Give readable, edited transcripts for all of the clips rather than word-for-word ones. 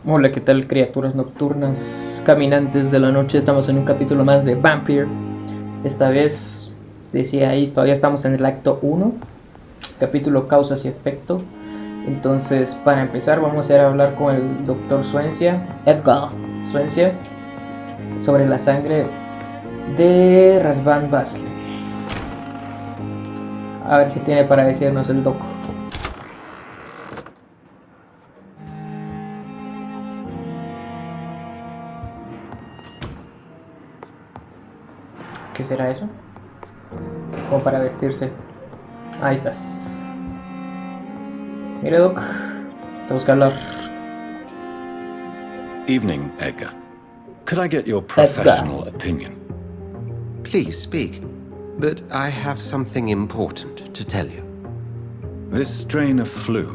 Hola, ¿qué tal, criaturas nocturnas, caminantes de la noche? Estamos en un capítulo más de Vampyr. Esta vez, decía ahí, todavía estamos en el acto 1, capítulo Causas y Efecto. Entonces, para empezar, vamos a ir a hablar con el doctor Edgar Suencia, sobre la sangre de Razvan Basle. A ver qué tiene para decirnos el doc. ¿Qué será eso? Como para vestirse. Ahí estás. Mire, Doc, tenemos que hablar. Evening, Edgar. Could I get your professional opinion? Please speak, but I have something important to tell you. This strain of flu,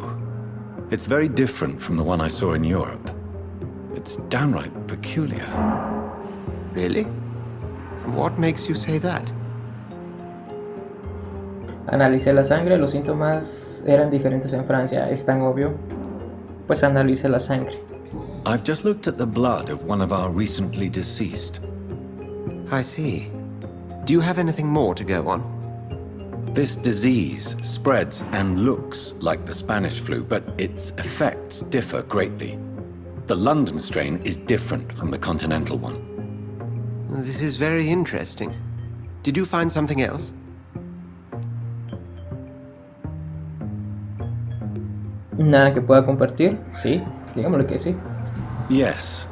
it's very different from the one I saw in Europe. It's downright peculiar. Really? What makes you say that? Analicé la sangre, los síntomas eran diferentes en Francia, es tan obvio. Pues analicé la sangre. I've just looked at the blood of one of our recently deceased. I see. Do you have anything more to go on? This disease spreads and looks like the Spanish flu, but its effects differ greatly. The London strain is different from the continental one. This is very interesting. Did you find something else? Nada que pueda compartir, sí, digámosle que sí. Yes.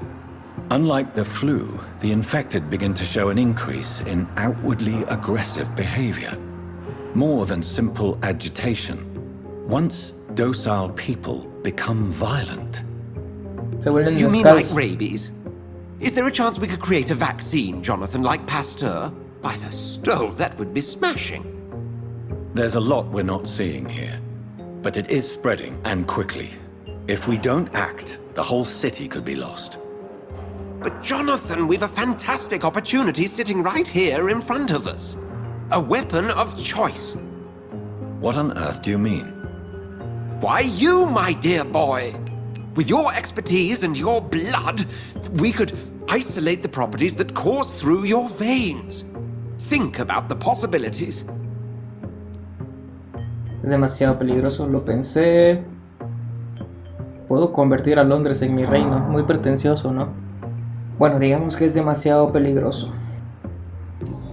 Unlike the flu, the infected begin to show an increase in outwardly aggressive behavior. More than simple agitation. Once docile people become violent. You mean like rabies? Is there a chance we could create a vaccine, Jonathan, like Pasteur? By the stole, that would be smashing. There's a lot we're not seeing here. But it is spreading, and quickly. If we don't act, the whole city could be lost. But Jonathan, we've a fantastic opportunity sitting right here in front of us. A weapon of choice. What on earth do you mean? Why, you, my dear boy. With your expertise and your blood, we could isolate the properties that course through your veins. Think about the possibilities. Es demasiado peligroso, lo pensé. Puedo convertir a Londres en mi reino, muy pretencioso, ¿no? Bueno, digamos que es demasiado peligroso.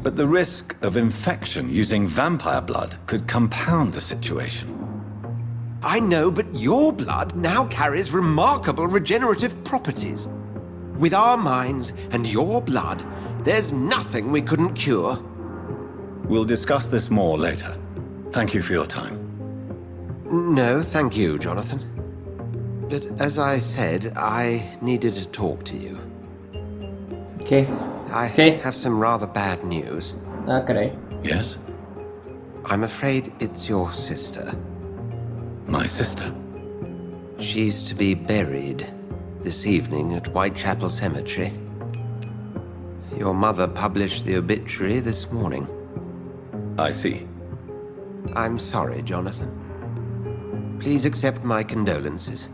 But the risk of infection using vampire blood could compound the situation. I know, but your blood now carries remarkable regenerative properties. With our minds and your blood, there's nothing we couldn't cure. We'll discuss this more later. Thank you for your time. No, thank you, Jonathan. But as I said, I needed to talk to you. Okay. I have some rather bad news. Ah, caray. Yes? I'm afraid it's your sister. My sister? She's to be buried this evening at Whitechapel Cemetery. Your mother published the obituary this morning. I see. I'm sorry, Jonathan. Please accept my condolences.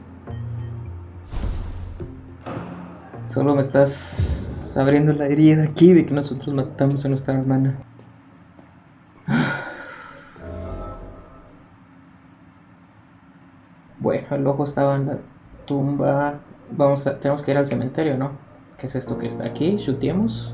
Solo me estás abriendo la herida aquí de que nosotros matamos a nuestra hermana. Bueno, el ojo estaba en la tumba. Tenemos que ir al cementerio, ¿no? ¿Qué es esto que está aquí? Shooteemos.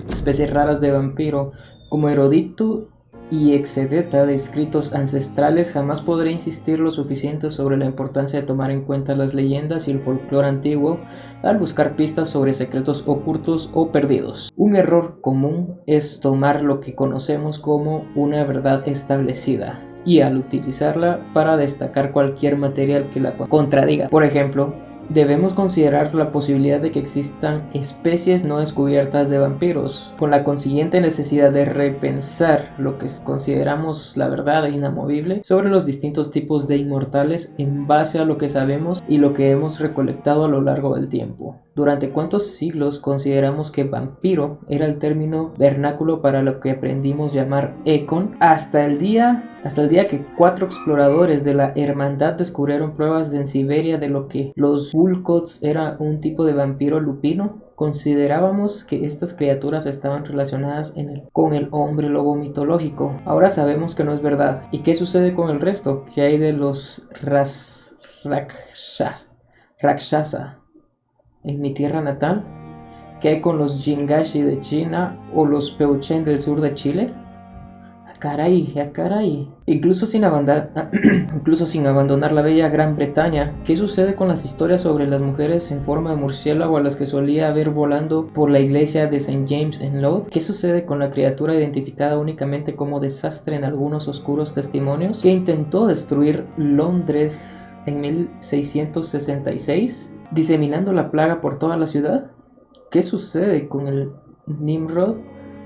Especies raras de vampiro, como Herodito y Exedeta, de escritos ancestrales, jamás podré insistir lo suficiente sobre la importancia de tomar en cuenta las leyendas y el folclore antiguo al buscar pistas sobre secretos ocultos o perdidos. Un error común es tomar lo que conocemos como una verdad establecida y al utilizarla para destacar cualquier material que la contradiga. Por ejemplo, debemos considerar la posibilidad de que existan especies no descubiertas de vampiros, con la consiguiente necesidad de repensar lo que consideramos la verdad inamovible sobre los distintos tipos de inmortales en base a lo que sabemos y lo que hemos recolectado a lo largo del tiempo. ¿Durante cuántos siglos consideramos que vampiro era el término vernáculo para lo que aprendimos llamar econ? Hasta el día hasta el día que 4 exploradores de la hermandad descubrieron pruebas en Siberia de lo que los Vulkots era un tipo de vampiro lupino. Considerábamos que estas criaturas estaban relacionadas con el hombre lobo mitológico. Ahora sabemos que no es verdad. ¿Y qué sucede con el resto? ¿Qué hay de los Rakshasa en mi tierra natal? ¿Qué hay con los Jingashi de China o los Peuchen del sur de Chile? Caray, a caray. Incluso sin abandonar la bella Gran Bretaña, ¿qué sucede con las historias sobre las mujeres en forma de murciélago a las que solía ver volando por la iglesia de St. James en Louth? ¿Qué sucede con la criatura identificada únicamente como desastre en algunos oscuros testimonios que intentó destruir Londres en 1666, diseminando la plaga por toda la ciudad? ¿Qué sucede con el Nimrod,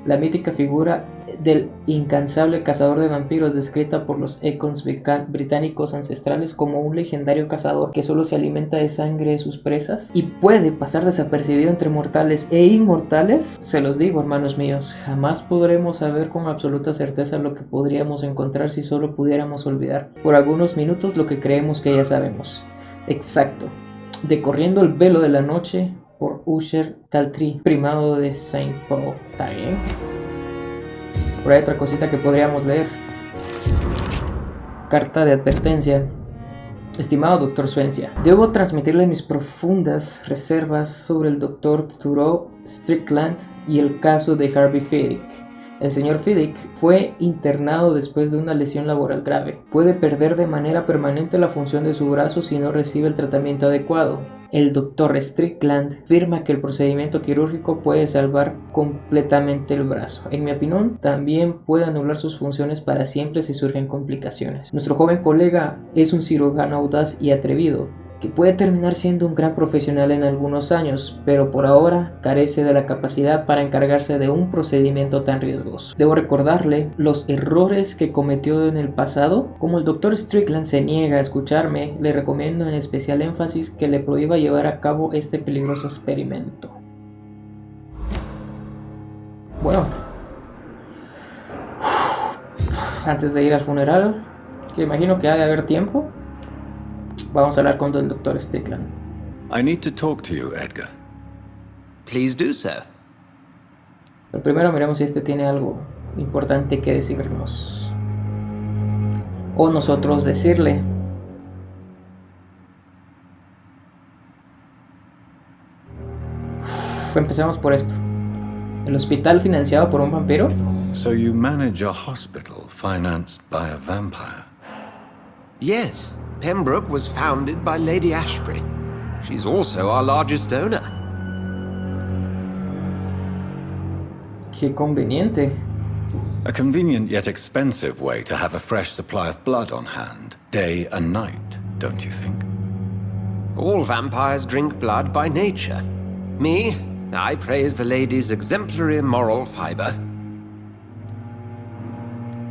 la mítica figura del incansable cazador de vampiros descrita por los econs británicos ancestrales como un legendario cazador que solo se alimenta de sangre de sus presas y puede pasar desapercibido entre mortales e inmortales? Se los digo, hermanos míos, jamás podremos saber con absoluta certeza lo que podríamos encontrar si solo pudiéramos olvidar por algunos minutos lo que creemos que ya sabemos. Exacto, decorriendo el velo de la noche por Usher Taltry, primado de Saint Paul. ¿Está bien? Por ahí otra cosita que podríamos leer. Carta de advertencia. Estimado Dr. Swancia, debo transmitirle mis profundas reservas sobre el Dr. Thoreau Strickland y el caso de Harvey Fiddick. El señor Fiddick fue internado después de una lesión laboral grave. Puede perder de manera permanente la función de su brazo si no recibe el tratamiento adecuado. El Dr. Strickland afirma que el procedimiento quirúrgico puede salvar completamente el brazo. En mi opinión, también puede anular sus funciones para siempre si surgen complicaciones. Nuestro joven colega es un cirujano audaz y atrevido, que puede terminar siendo un gran profesional en algunos años, pero por ahora carece de la capacidad para encargarse de un procedimiento tan riesgoso. Debo recordarle los errores que cometió en el pasado. Como el Dr. Strickland se niega a escucharme, le recomiendo en especial énfasis que le prohíba llevar a cabo este peligroso experimento. Bueno, antes de ir al funeral, que imagino que ha de haber tiempo, vamos a hablar con el Dr. Strickland. I need to talk to you, Edgar. Please do so. Pero primero miremos si este tiene algo importante que decirnos. O nosotros decirle. Empecemos por esto. ¿El hospital financiado por un vampiro? So you manage a hospital financed by a vampire? Yes, Pembroke was founded by Lady Ashbury. She's also our largest donor. Qué conveniente. A convenient yet expensive way to have a fresh supply of blood on hand, day and night, don't you think? All vampires drink blood by nature. Me, I praise the lady's exemplary moral fiber.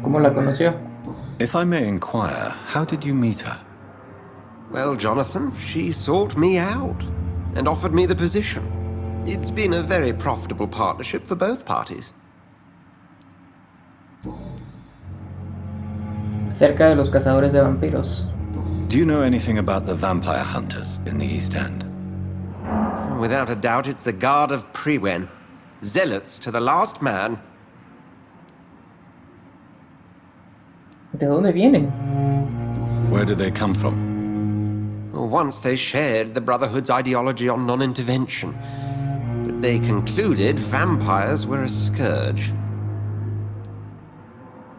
¿Cómo la conoció? If I may inquire, how did you meet her? Well, Jonathan, she sought me out and offered me the position. It's been a very profitable partnership for both parties. Acerca de los cazadores de vampiros. Do you know anything about the vampire hunters in the East End? Without a doubt, it's the Guard of Prewen. Zealots to the last man. ¿De dónde vienen? Where do they come from? Once they shared the Brotherhood's ideology on non-intervention, but they concluded vampires were a scourge.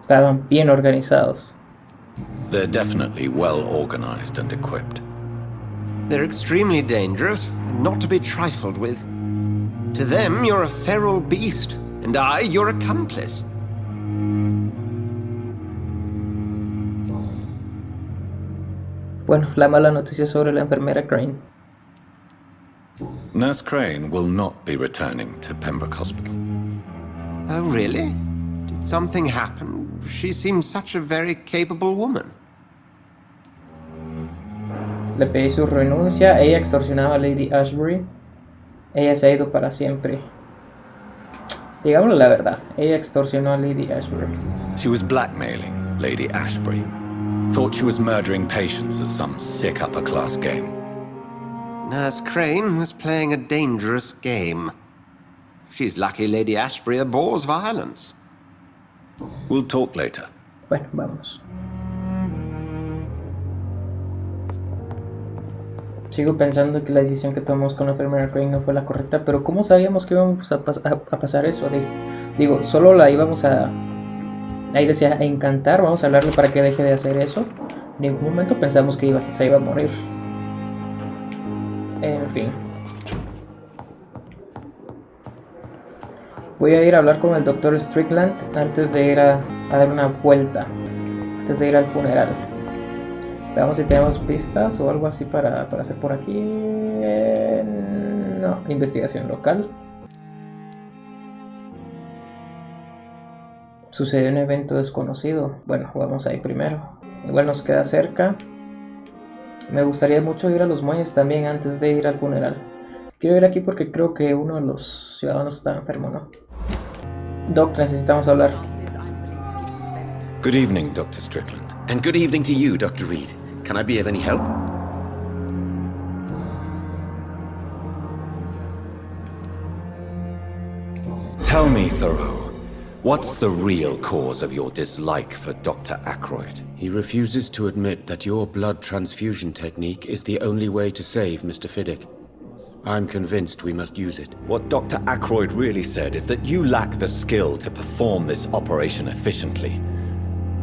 Estaban bien organizados. They're definitely well organized and equipped. They're extremely dangerous and not to be trifled with. To them, you're a feral beast, and I, your accomplice. Bueno, la mala noticia sobre la enfermera Crane. Nurse Crane will not be returning to Pembroke Hospital. Oh, really? Did something happen? She seems such a very capable woman. Le pedí su renuncia, ella extorsionaba a Lady Ashbury. Ella se ha ido para siempre. Digámosle la verdad, ella extorsionó a Lady Ashbury. She was blackmailing Lady Ashbury. Thought she was murdering patients as some sick upper-class game. Nurse Crane was playing a dangerous game. She's lucky Lady Ashbury abhors violence. We'll talk later. Bueno, vamos. Sigo pensando que la decisión que tomamos con la enfermera Crane no fue la correcta, pero ¿cómo sabíamos que íbamos a pasar eso? Digo, solo la íbamos a... Ahí decía, a encantar, vamos a hablarle para que deje de hacer eso. En ningún momento pensamos que se iba a morir. En fin. Voy a ir a hablar con el Dr. Strickland antes de ir a dar una vuelta. Antes de ir al funeral. Veamos si tenemos pistas o algo así para hacer por aquí. No, investigación local. Sucedió un evento desconocido. Bueno, vamos ahí primero. Igual nos queda cerca. Me gustaría mucho ir a los muelles también antes de ir al funeral. Quiero ir aquí porque creo que uno de los ciudadanos está enfermo, ¿no? Doc, necesitamos hablar. Good evening, Dr. Strickland. And good evening to you, Dr. Reed. Can I be of any help? Tell me, Thoreau, what's the real cause of your dislike for Dr. Ackroyd? He refuses to admit that your blood transfusion technique is the only way to save Mr. Fiddick. I'm convinced we must use it. What Dr. Ackroyd really said is that you lack the skill to perform this operation efficiently.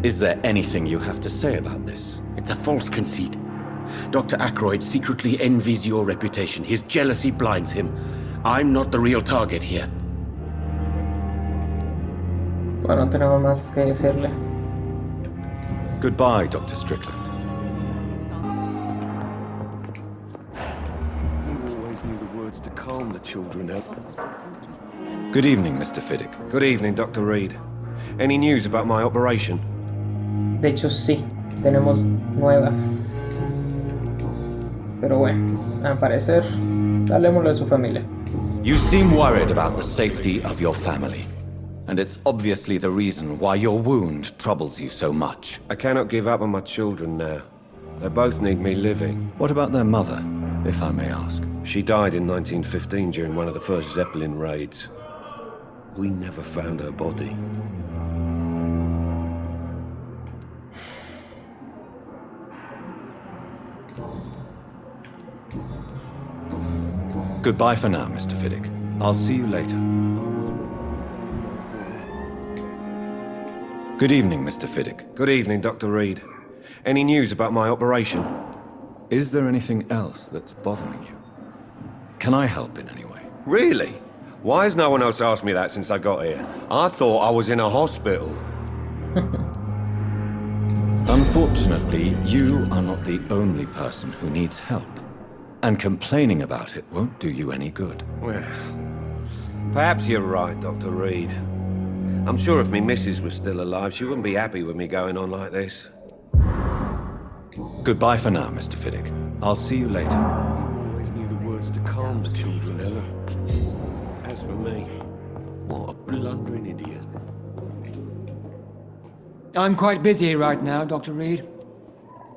Is there anything you have to say about this? It's a false conceit. Dr. Ackroyd secretly envies your reputation. His jealousy blinds him. I'm not the real target here. Bueno, no tenemos más que decirle. Goodbye, Dr. Strickland. You always knew the words to calm the children out. Good evening, Mr. Fiddick. Good evening, Dr. Reed. Any news about my operation? De hecho, sí, tenemos nuevas. Pero bueno, al parecer, hablemosle de su familia. You seem worried about the safety of your family. And it's obviously the reason why your wound troubles you so much. I cannot give up on my children now. They both need me living. What about their mother, if I may ask? She died in 1915 during one of the first Zeppelin raids. We never found her body. Goodbye for now, Mr. Fiddick. I'll see you later. Good evening, Mr. Fiddick. Good evening, Dr. Reed. Any news about my operation? Is there anything else that's bothering you? Can I help in any way? Really? Why has no one else asked me that since I got here? I thought I was in a hospital. Unfortunately, you are not the only person who needs help. And complaining about it won't do you any good. Well, perhaps you're right, Dr. Reed. I'm sure if me missus was still alive, she wouldn't be happy with me going on like this. Goodbye for now, Mr. Fiddick. I'll see you later. You always knew the words to calm the children, Ella. As for me, what a blundering idiot. I'm quite busy right now, Dr. Reed.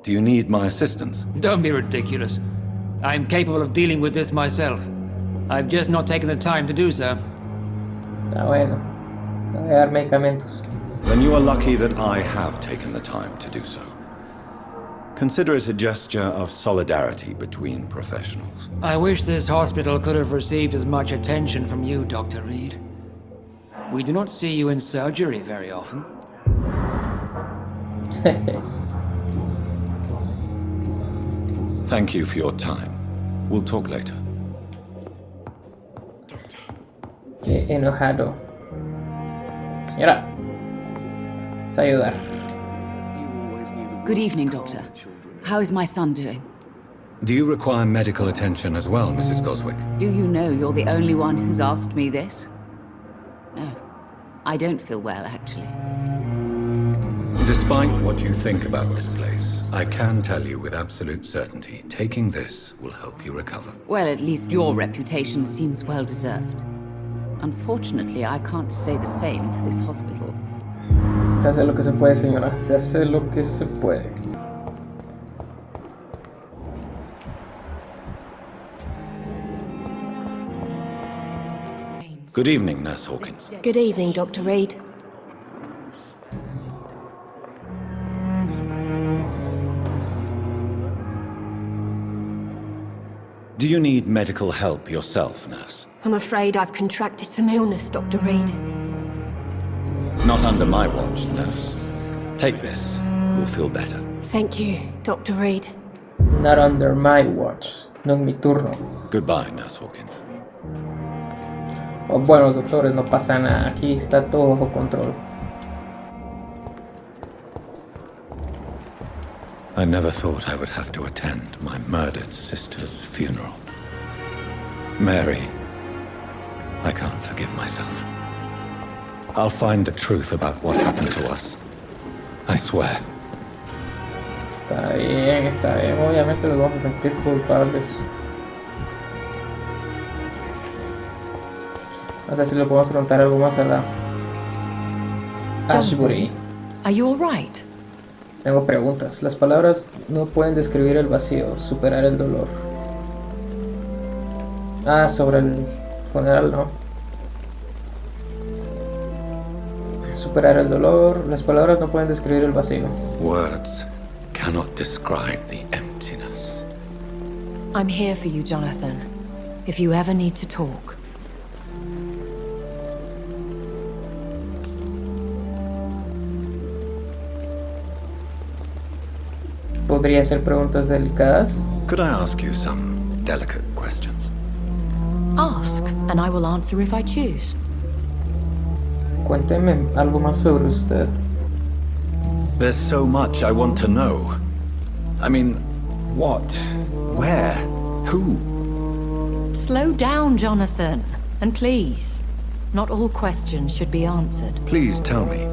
Do you need my assistance? Don't be ridiculous. I'm capable of dealing with this myself. I've just not taken the time to do so. Está bueno. Le voy a dar medicamentos. Then you are lucky that I have taken the time to do so. Consider it a gesture of solidarity between professionals. I wish this hospital could have received as much attention from you, Dr. Reed. We do not see you in surgery very often. Thank you for your time. We'll talk later. Qué enojado. Señora, es ayudar. Good evening, Doctor. How is my son doing? Do you require medical attention as well, Mrs. Goswick? Do you know you're the only one who's asked me this? No, I don't feel well, actually. Despite what you think about this place, I can tell you with absolute certainty, taking this will help you recover. Well, at least your reputation seems well-deserved. Unfortunately, I can't say the same for this hospital. Se hace lo que se puede, señora. Se hace lo que se puede. Good evening, Nurse Hawkins. Good evening, Dr. Reed. Do you need medical help yourself, nurse? I'm afraid I've contracted some illness, Dr. Reed. Not under my watch, nurse. Take this. You'll feel better. Thank you, Dr. Reed. Not under my watch. No en mi turno. Goodbye, Nurse Hawkins. Oh, bueno, doctores, no pasa nada. Aquí está todo bajo control. I never thought I would have to attend my murdered sister's funeral. Mary, I can't forgive myself. I'll find the truth about what happened to us. I swear. Está bien, está bien. Obviamente los vamos a sentir culpables. No sé si le podemos preguntar algo más a la Ashbury. Are you alright? Tengo preguntas. Las palabras no pueden describir el vacío, superar el dolor. Ah, sobre el funeral, no. Superar el dolor. Las palabras no pueden describir el vacío. Words cannot describe the emptiness. I'm here for you, Jonathan. If you ever need to talk. ¿Podría hacer preguntas delicadas? Could I ask you some delicate questions? Ask, and I will answer if I choose. Cuénteme algo más sobre usted. There's so much I want to know. I mean, what? Where? Who? Slow down, Jonathan. And please, not all questions should be answered. Please tell me.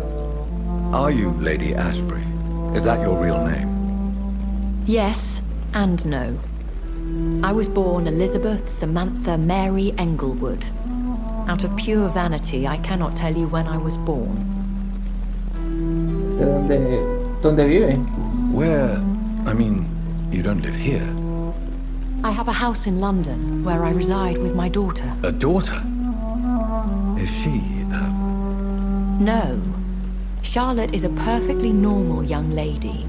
Are you Lady Ashbury? Is that your real name? Yes and no. I was born Elizabeth Samantha Mary Englewood. Out of pure vanity, I cannot tell you when I was born. ¿De dónde vive? Where? I mean, you don't live here. I have a house in London where I reside with my daughter. A daughter? Is she, No. Charlotte is a perfectly normal young lady.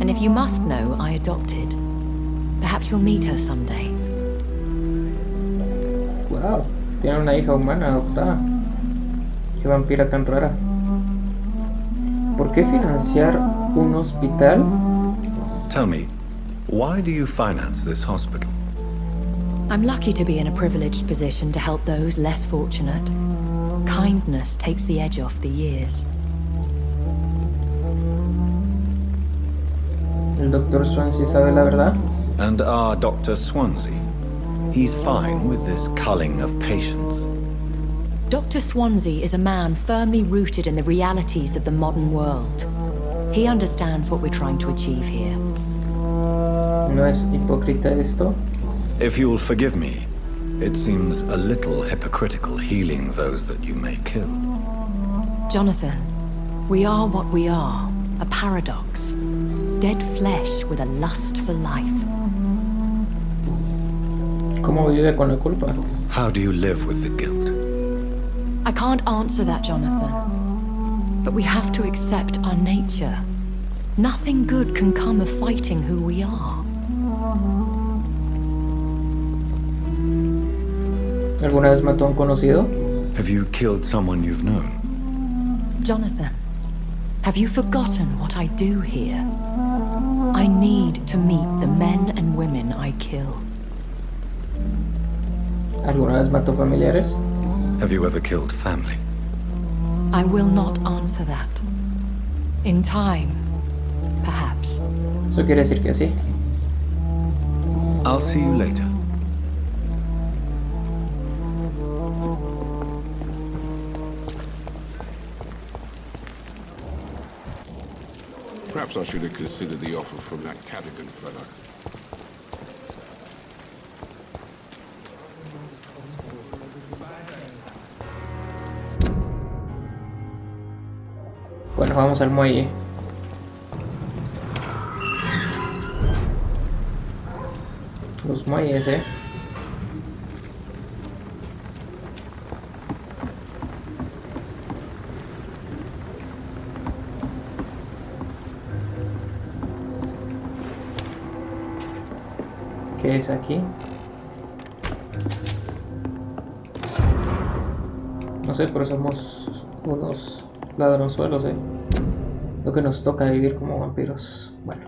And if you must know, I adopted. Perhaps you'll meet her someday. Wow, tiene una hija humana adoptada. Qué vampira tan rara. ¿Por qué financiar un hospital? Tell me, why do you finance this hospital? I'm lucky to be in a privileged position to help those less fortunate. Kindness takes the edge off the years. ¿El doctor Swansea sabe la verdad? And our Dr. Swansea? He's fine with this culling of patients. Dr. Swansea is a man firmly rooted in the realities of the modern world. He understands what we're trying to achieve here. ¿No es hipócrita esto? If you'll forgive me, it seems a little hypocritical healing those that you may kill. Jonathan, we are what we are, a paradox. Dead flesh with a lust for life. ¿Cómo vive con la culpa? How do you live with the guilt? I can't answer that, Jonathan. But we have to accept our nature. Nothing good can come of fighting who we are. ¿Alguna vez mató a un conocido? Have you killed someone you've known? Jonathan, have you forgotten what I do here? I need to meet the men and women I kill. ¿Alguna vez mató familiares? Have you ever killed family? I will not answer that. In time, perhaps. Eso quiere decir que sí. I'll see you later. Perhaps I should have considered the offer from that Cadogan fellow. Bueno, vamos al muelle. Los muelles, ¿Qué es aquí? No sé, pero somos unos ladronzuelos, Lo que nos toca vivir como vampiros. Bueno,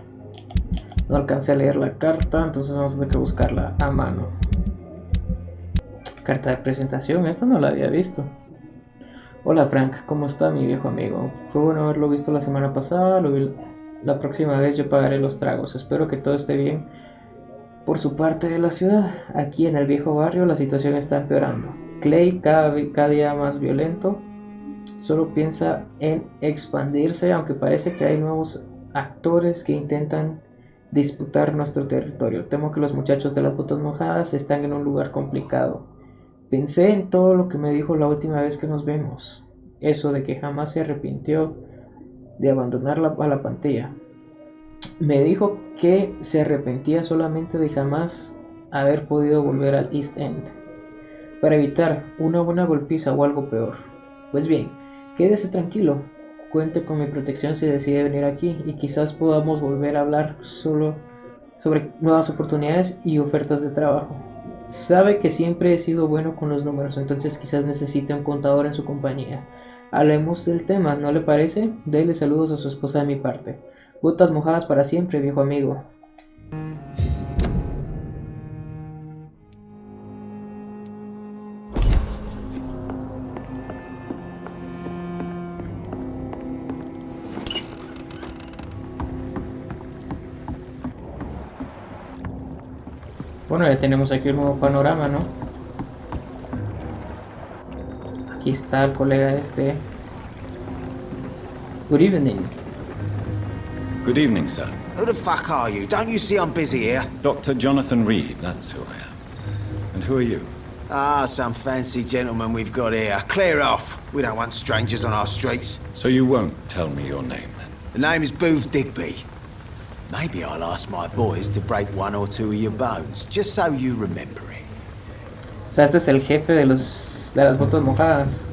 no alcancé a leer la carta, entonces vamos a tener que buscarla a mano. Carta de presentación, esta no la había visto. Hola Frank, ¿cómo está mi viejo amigo? Fue bueno haberlo visto la semana pasada, la próxima vez yo pagaré los tragos. Espero que todo esté bien por su parte de la ciudad. Aquí en el viejo barrio la situación está empeorando. Clay, cada día más violento, solo piensa en expandirse, aunque parece que hay nuevos actores que intentan disputar nuestro territorio. Temo que los muchachos de las botas mojadas están en un lugar complicado. Pensé en todo lo que me dijo la última vez que nos vemos. Eso de que jamás se arrepintió de abandonar a la pantalla. Me dijo que se arrepentía solamente de jamás haber podido volver al East End, para evitar una buena golpiza o algo peor. Pues bien, quédese tranquilo. Cuente con mi protección si decide venir aquí y quizás podamos volver a hablar solo sobre nuevas oportunidades y ofertas de trabajo. Sabe que siempre he sido bueno con los números, entonces quizás necesite un contador en su compañía. Hablemos del tema, ¿no le parece? Dele saludos a su esposa de mi parte. Botas mojadas para siempre, viejo amigo. Bueno, ya tenemos aquí un nuevo panorama, ¿no? Aquí está el colega este. Good evening. Good evening, sir. Who the fuck are you? Don't you see I'm busy here? Dr. Jonathan Reed, that's who I am. And who are you? Ah, some fancy gentleman we've got here. Clear off. We don't want strangers on our streets. So you won't tell me your name, then? The name is Booth Digby. Maybe I'll ask my boys to break one or two of your bones, just so you remember it. O sea, este es el jefe de las botas mojadas.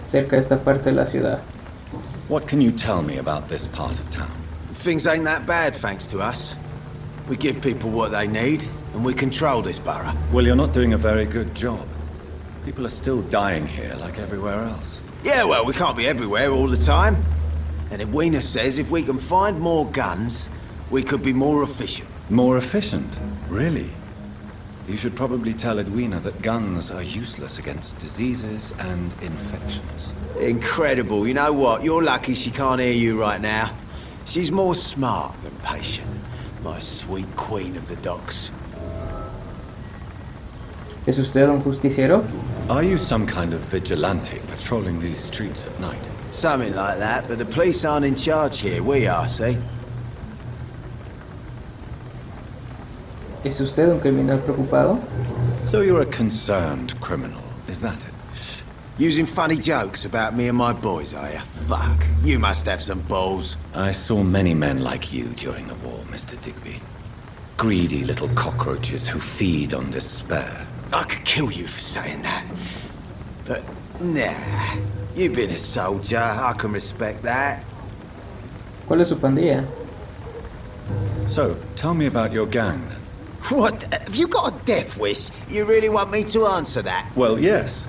Cerca de esta parte de la ciudad. What can you tell me about this part of town? Things ain't that bad, thanks to us. We give people what they need, and we control this borough. Well, you're not doing a very good job. People are still dying here like everywhere else. Yeah, well, we can't be everywhere all the time. And Edwina says if we can find more guns, we could be more efficient. More efficient? Really? You should probably tell Edwina that guns are useless against diseases and infections. Incredible. You know what? You're lucky she can't hear you right now. She's more smart than patient. My sweet queen of the docks. ¿Es usted un justiciero? Are you some kind of vigilante patrolling these streets at night? Something like that, but the police aren't in charge here. We are, see? ¿Es usted un criminal preocupado? So you're a concerned criminal, is that it? Using funny jokes about me and my boys, are you? Fuck. You must have some balls. I saw many men like you during the war, Mr. Digby. Greedy little cockroaches who feed on despair. I could kill you for saying that. But, nah. You've been a soldier. I can respect that. ¿Cuál es su pandilla? So, tell me about your gang, then. What? Have you got a death wish? You really want me to answer that? Well, yes.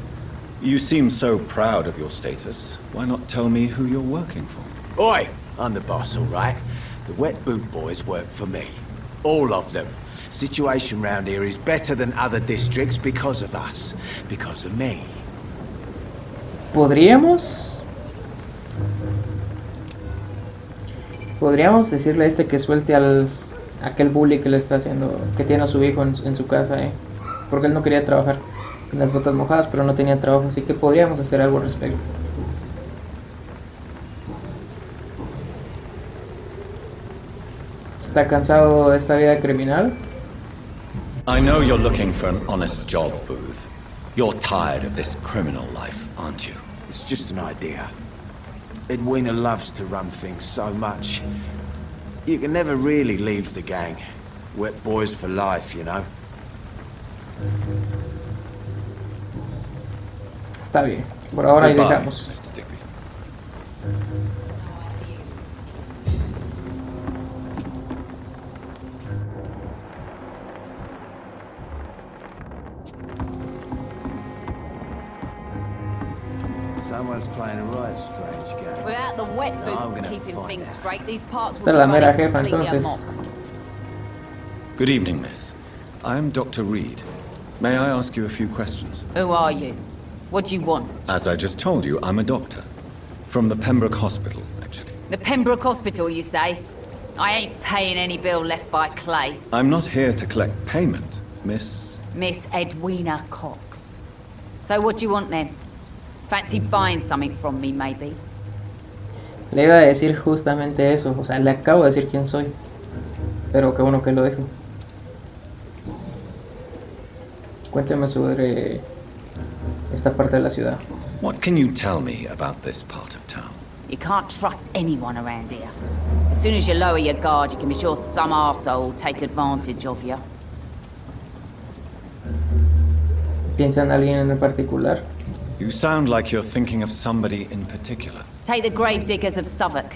You seem so proud of your status. Why not tell me who you're working for? Oi! I'm the boss, all right? The Wet Boot Boys work for me. All of them. Situation round here is better than other districts because of us. Because of me. ¿Podríamos decirle a este que suelte aquel bully que le está haciendo, que tiene a su hijo en su casa, porque él no quería trabajar en las botas mojadas, pero no tenía trabajo, así que podríamos hacer algo al respecto. ¿Está cansado de esta vida criminal? I know you're looking for an honest job, Booth. You're tired of this criminal life, aren't you? It's just an idea. Edwina loves to run things so much. You can never really leave the gang. Wet boys for life, you know. Está bien. Por ahora ahí Goodbye, dejamos. Mr. Digby. Someone's playing a right strange game. Without the wet No, I'm boots gonna keeping find things out. straight, these parks Esta will es la be mera running jefa, completely entonces. amok. Good evening, miss. I am Dr. Reed. May I ask you a few questions? Who are you? What do you want? As I just told you, I'm a doctor. From the Pembroke Hospital, actually. The Pembroke Hospital, you say? I ain't paying any bill left by Clay. I'm not here to collect payment, miss. Miss Edwina Cox. So what do you want then? Fancy buying something from me, maybe? Le iba a decir justamente eso. O sea, le acabo de decir quién soy. Pero qué bueno que lo dejo. Cuénteme sobre esta parte de la ciudad. What can you tell me about this part of town? You can't trust anyone around here. As soon as you lower your guard, you can be sure some arsehole will take advantage of you. ¿Piensa en alguien en particular? You sound like you're thinking of somebody in particular. Take the gravediggers of Southwark.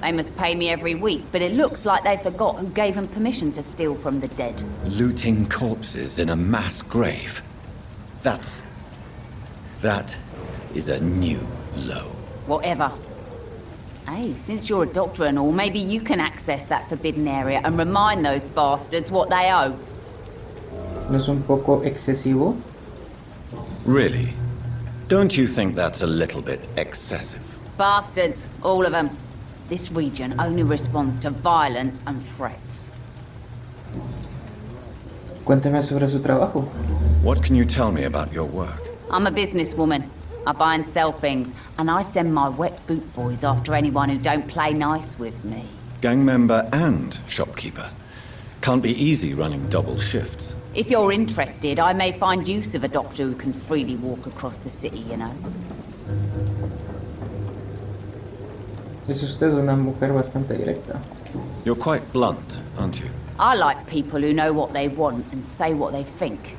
They must pay me every week, but it looks like they forgot who gave them permission to steal from the dead. Looting corpses in a mass grave. That is a new low. Whatever. Hey, since you're a doctor and all, maybe you can access that forbidden area and remind those bastards what they owe. ¿No es un poco excesivo? Really? Don't you think that's a little bit excessive? Bastards, all of them. This region only responds to violence and threats. Cuénteme sobre su trabajo. What can you tell me about your work? I'm a businesswoman. I buy and sell things, and I send my wet boot boys after anyone who don't play nice with me. Gang member and shopkeeper. Can't be easy running double shifts. If you're interested, I may find use of a doctor who can freely walk across the city, you know. Es usted una mujer bastante directa. You're quite blunt, aren't you? I like people who know what they want and say what they think.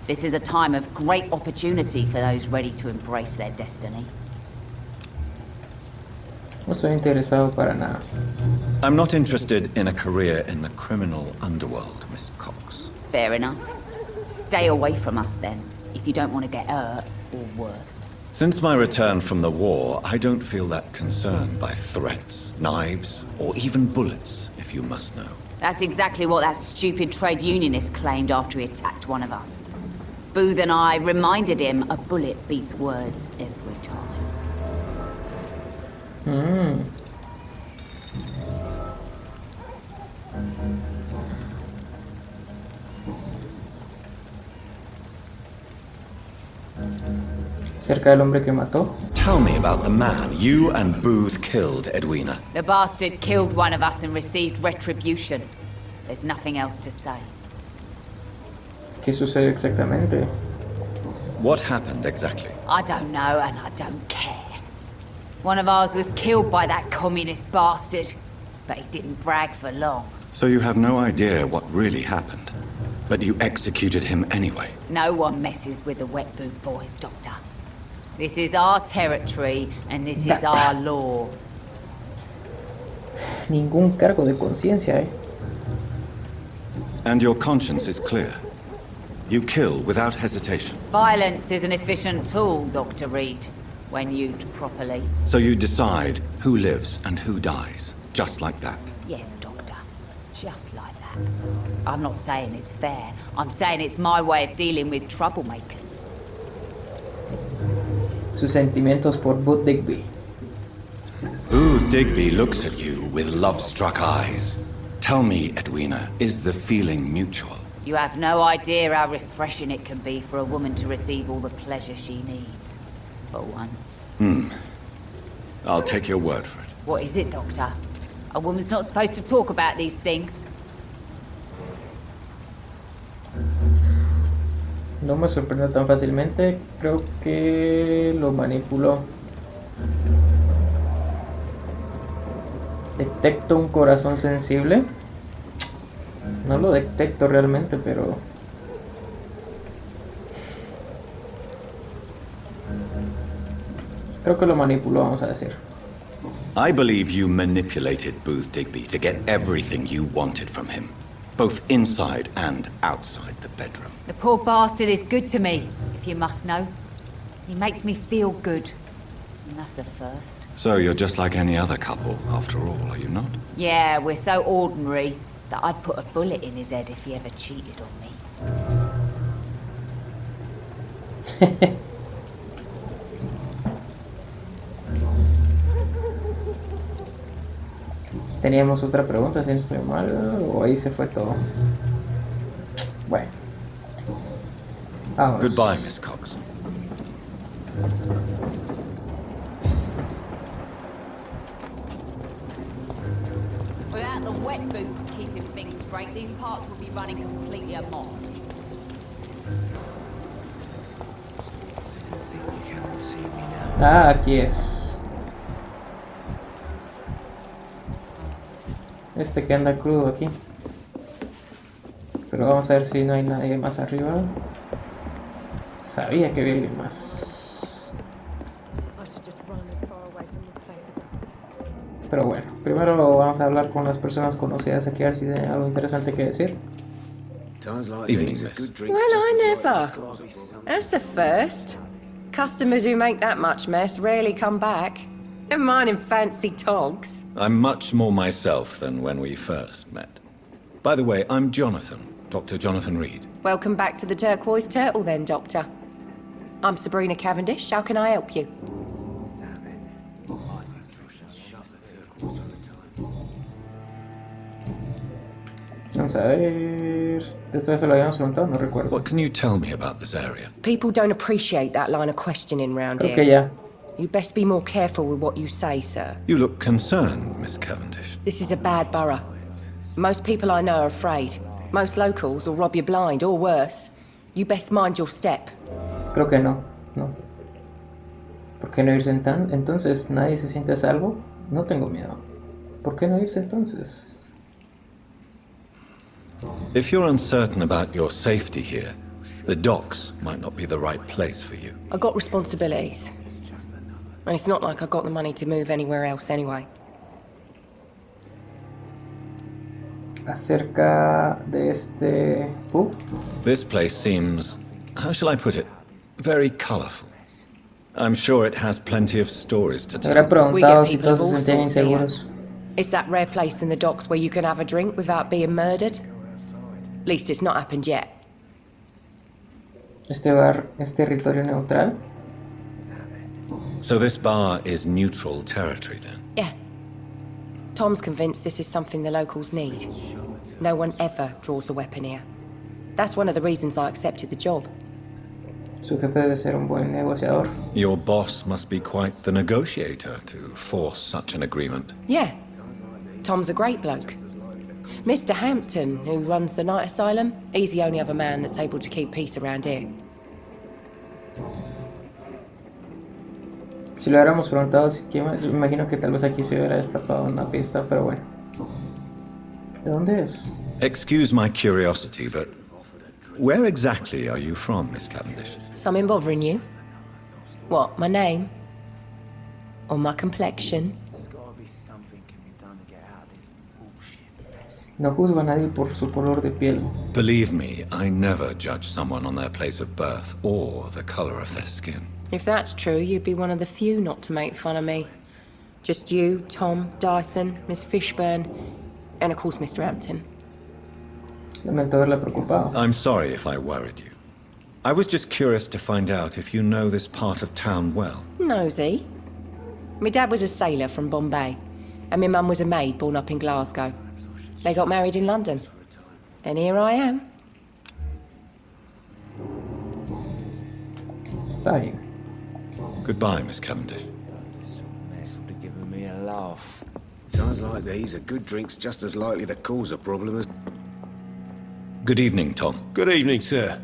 This is a time of great opportunity for those ready to embrace their destiny. No estoy interesado para nada. I'm not interested in a career in the criminal underworld, Miss Cox. Fair enough. Stay away from us then, if you don't want to get hurt or worse. Since my return from the war, I don't feel that concerned by threats, knives, or even bullets, if you must know. That's exactly what that stupid trade unionist claimed after he attacked one of us. Booth and I reminded him a bullet beats words every time. Cerca del hombre que mató. Tell me about the man you and Booth killed, Edwina. The bastard killed one of us and received retribution. There's nothing else to say. ¿Qué sucedió exactamente? What happened exactly? I don't know and I don't care. One of ours was killed by that communist bastard, but he didn't brag for long. So you have no idea what really happened, but you executed him anyway. No one messes with the wet boot boys, Doctor. This is our territory and this is our law. Ningún cargo de conciencia, ¿eh? And your conscience is clear. You kill without hesitation. Violence is an efficient tool, Dr. Reed, when used properly. So you decide who lives and who dies, just like that. Yes, Doctor. Just like that. I'm not saying it's fair. I'm saying it's my way of dealing with troublemakers. Sus sentimientos por Booth Digby. Booth Digby looks at you with love-struck eyes. Tell me, Edwina, is the feeling mutual? You have no idea how refreshing it can be for a woman to receive all the pleasure she needs. For once. I'll take your word for it. What is it, Doctor? A woman's not supposed to talk about these things. No me sorprendió tan fácilmente. Creo que lo manipuló. Detecto un corazón sensible. No lo detecto realmente, pero... creo que lo manipuló, vamos a decir. I believe you manipulated Booth Digby to get everything you wanted from him, both inside and outside the bedroom. The poor bastard is good to me, if you must know. He makes me feel good. And that's a first. So you're just like any other couple, after all, are you not? Yeah, we're so ordinary that I'd put a bullet in his head if he ever cheated on me. Teníamos otra pregunta, si no estoy mal, o ahí se fue todo. Bueno. Vamos. Goodbye, Miss Cox. Without the wet boots keeping things straight, these parts will be running completely amok. Ah, aquí es. Este que anda crudo aquí. Pero vamos a ver si no hay nadie más arriba. Sabía que había alguien más. Pero bueno, primero vamos a hablar con las personas conocidas aquí a ver si tienen algo interesante que decir. Evening, miss. Well, I never. That's a first. Customers who make that much mess rarely come back. Never mind in fancy togs. I'm much more myself than when we first met. By the way, I'm Jonathan, Dr. Jonathan Reed. Welcome back to the Turquoise Turtle then, Doctor. I'm Sabrina Cavendish. How can I help you? Vamos a ver... Esto se lo habíamos preguntado, no recuerdo. What can you tell me about this area? People don't appreciate that line of questioning round Creo here. que ya. You best be more careful with what you say, sir. You look concerned, Miss Cavendish. This is a bad borough. Most people I know are afraid. Most locals will rob you blind, or worse. You best mind your step. Creo que no, no. ¿Por qué no irse entonces? ¿Nadie se siente a salvo? No tengo miedo. ¿Por qué no irse entonces? If you're uncertain about your safety here, the docks might not be the right place for you. I got responsibilities. And it's not like I got the money to move anywhere else anyway. Acerca de este pub. This place seems, how shall I put it, very colorful. I'm sure it has plenty of stories to Me hubiera tell. preguntado si todos se sentían inseguros. It's that rare place in the docks where you can have a drink without being murdered. At least it's not happened yet. Este bar es territorio neutral. So this bar is neutral territory then? Yeah. Tom's convinced this is something the locals need. No one ever draws a weapon here. That's one of the reasons I accepted the job. Su jefe debe ser un buen negociador. Your boss must be quite the negotiator to force such an agreement. Yeah. Tom's a great bloke. Mr. Hampton, who runs the night asylum, he's the only other man that's able to keep peace around here. Si le hubiéramos preguntado si quién más, imagino que tal vez aquí se hubiera destapado una pista, pero bueno. ¿De dónde es? Excuse my curiosity, but where exactly are you from, Miss Cavendish? Something bothering you? What, my name? Or my complexion? No juzgo a nadie por su color de piel. Believe me, I never judge someone on their place of birth or the color of their skin. If that's true, you'd be one of the few not to make fun of me. Just you, Tom, Dyson, Miss Fishburne, and of course Mr. Hampton. Lamento haberla preocupado. I'm sorry if I worried you. I was just curious to find out if you know this part of town well. Nosy. My dad was a sailor from Bombay, and my mum was a maid born up in Glasgow. They got married in London. And here I am. Está bien. Goodbye, Miss Cavendish. This mess would have given me a laugh. Times like these, a good drink's just as likely to cause a problem as... Good evening, Tom. Good evening, sir.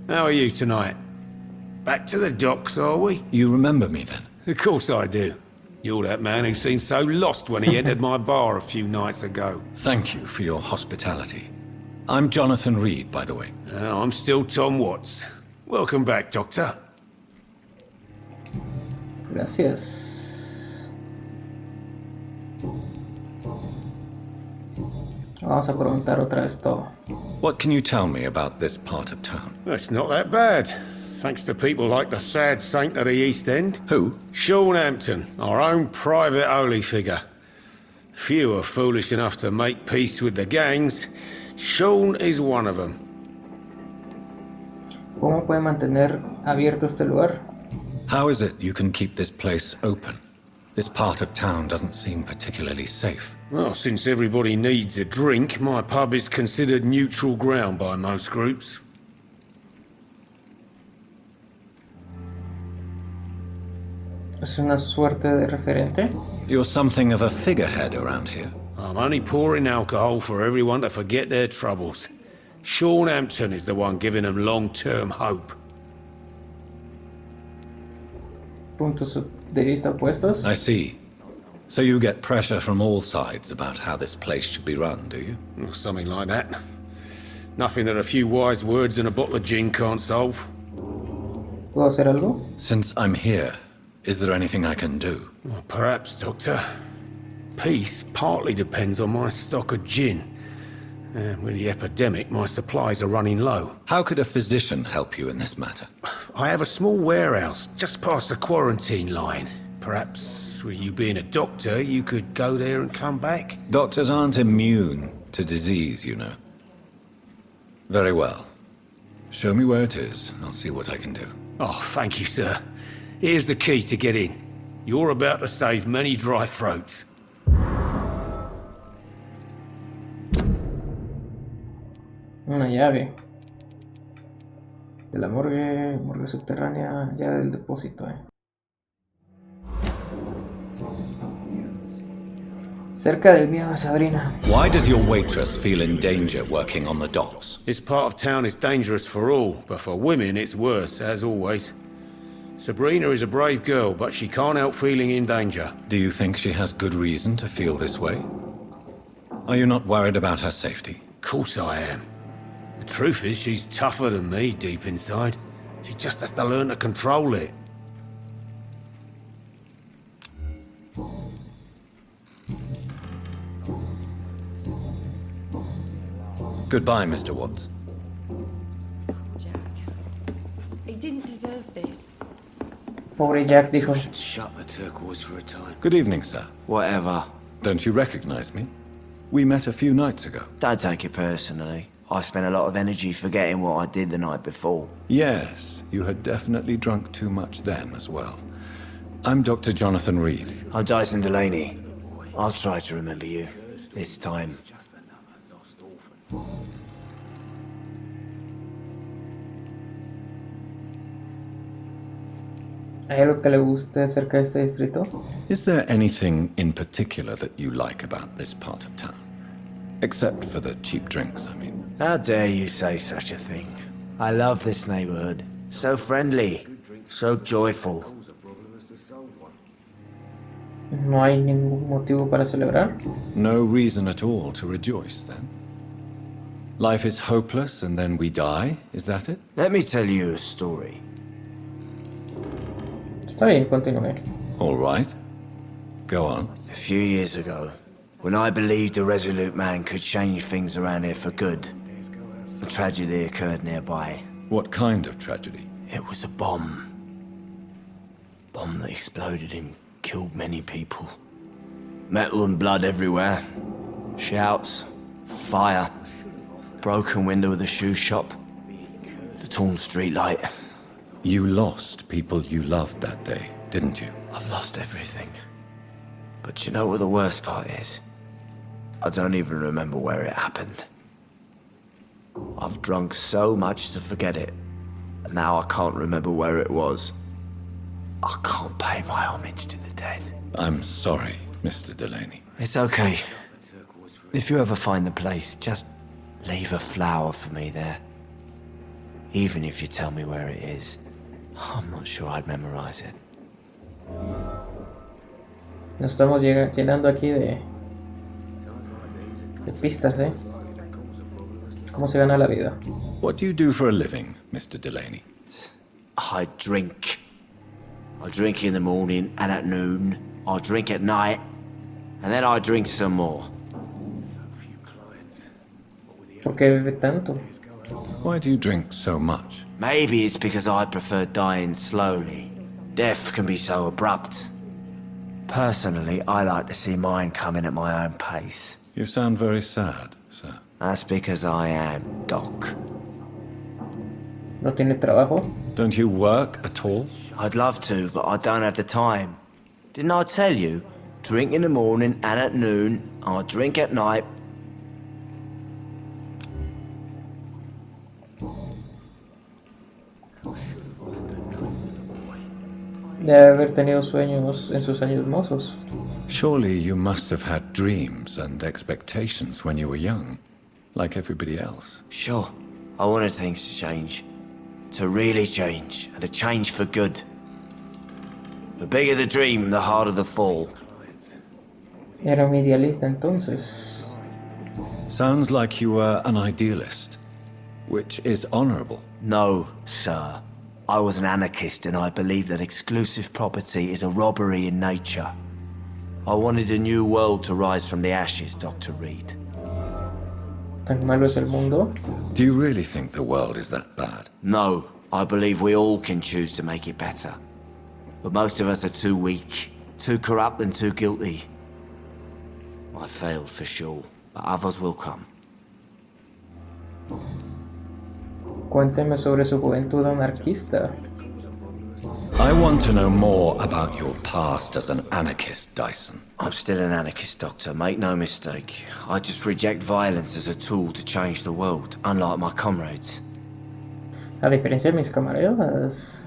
How are you tonight? Back to the docks, are we? You remember me then? Of course I do. You're that man who seemed so lost when he entered my bar a few nights ago. Thank you for your hospitality. I'm Jonathan Reed, by the way. I'm still Tom Watts. Welcome back, Doctor. Gracias. Vamos a preguntar otra vez todo. What can you tell me about this part of town? It's not that bad. Thanks to people like the sad saint of the East End. Who? Sean Hampton, our own private holy figure. Few are foolish enough to make peace with the gangs. Sean is one of them. ¿Cómo puede mantener abierto este lugar? How is it you can keep this place open? This part of town doesn't seem particularly safe. Well, since everybody needs a drink, my pub is considered neutral ground by most groups. ¿Es una suerte de referente? You're something of a figurehead around here. I'm only pouring alcohol for everyone to forget their troubles. Sean Hampton is the one giving them long-term hope. Puntos de vista opuestos. I see. So you get pressure from all sides about how this place should be run, do you? Or something like that. Nothing that a few wise words and a bottle of gin can't solve. ¿Puedo hacer algo? Since I'm here, is there anything I can do? Well, perhaps, Doctor. Peace partly depends on my stock of gin. And with the epidemic, my supplies are running low. How could a physician help you in this matter? I have a small warehouse just past the quarantine line. Perhaps, with you being a doctor, you could go there and come back? Doctors aren't immune to disease, you know. Very well. Show me where it is. I'll see what I can do. Oh, thank you, sir. Here's the key to get in. You're about to save many dry throats. Una llave. De la morgue subterránea, llave del depósito, Cerca del miedo de Sabrina. Why does your waitress feel in danger working on the docks? This part of town is dangerous for all, but for women it's worse, as always. Sabrina is a brave girl, but she can't help feeling in danger. Do you think she has good reason to feel this way? Are you not worried about her safety? Of course I am. The truth is, she's tougher than me deep inside. She just has to learn to control it. Goodbye, Mr. Watts. Jack. He didn't deserve this. Pobre Jack dijo. Should shut the turquoise for a time. Good evening, sir. Whatever. Don't you recognize me? We met a few nights ago. Don't take it personally. I spent a lot of energy forgetting what I did the night before. Yes, you had definitely drunk too much then as well. I'm Dr. Jonathan Reed. I'm Dyson Delaney. I'll try to remember you. This time. ¿Hay algo que le guste acerca de este distrito? Is there anything in particular that you like about this part of town? Except for the cheap drinks, I mean. How dare you say such a thing? I love this neighborhood. So friendly. So joyful. ¿No hay ningún motivo para celebrar? No reason at all to rejoice, then? Life is hopeless and then we die, is that it? Let me tell you a story. Está bien, continúe. All right. Go on. A few years ago, when I believed a resolute man could change things around here for good, a tragedy occurred nearby. What kind of tragedy? It was a bomb. Bomb that exploded and killed many people. Metal and blood everywhere. Shouts, fire, broken window of the shoe shop, the torn street light. You lost people you loved that day, didn't you? I've lost everything. But you know what the worst part is? I don't even remember where it happened. I've drunk so much to forget it, and now I can't remember where it was. I can't pay my homage to the dead. I'm sorry, Mr. Delaney. It's okay. If you ever find the place, just leave a flower for me there. Even if you tell me where it is, I'm not sure I'd memorize it. Nos estamos llenando aquí de pistas, ¿eh? ¿Cómo se gana la vida? What do you do for a living, Mr. Delaney? I drink. I drink in the morning and at noon. I drink at night. And then I drink some more. ¿Por qué bebe tanto? Why do you drink so much? Maybe it's because I prefer dying slowly. Death can be so abrupt. Personally, I like to see mine coming at my own pace. You sound very sad, sir. That's because I am, Doc. ¿No tiene trabajo? Don't you work at all? I'd love to, but I don't have the time. Didn't I tell you? Drink in the morning and at noon. I drink at night. Debe haber tenido sueños en sus años mozos. Surely you must have had dreams and expectations when you were young, like everybody else. Sure. I wanted things to change. To really change, and to change for good. The bigger the dream, the harder the fall. Era un idealista entonces. Sounds like you were an idealist, which is honorable. No, sir. I was an anarchist and I believed that exclusive property is a robbery in nature. I wanted a new world to rise from the ashes, Dr. Reed. ¿Tan malo es el mundo? Do you really think the world is that bad? No, I believe we all can choose to make it better. But most of us are too weak, too corrupt and too guilty. I failed for sure, but others will come. Cuénteme sobre su juventud anarquista. I want to know more about your past as an anarchist, Dyson. I'm still an anarchist, Doctor, make no mistake. I just reject violence as a tool to change the world, unlike my comrades. A diferencia de mis camaradas.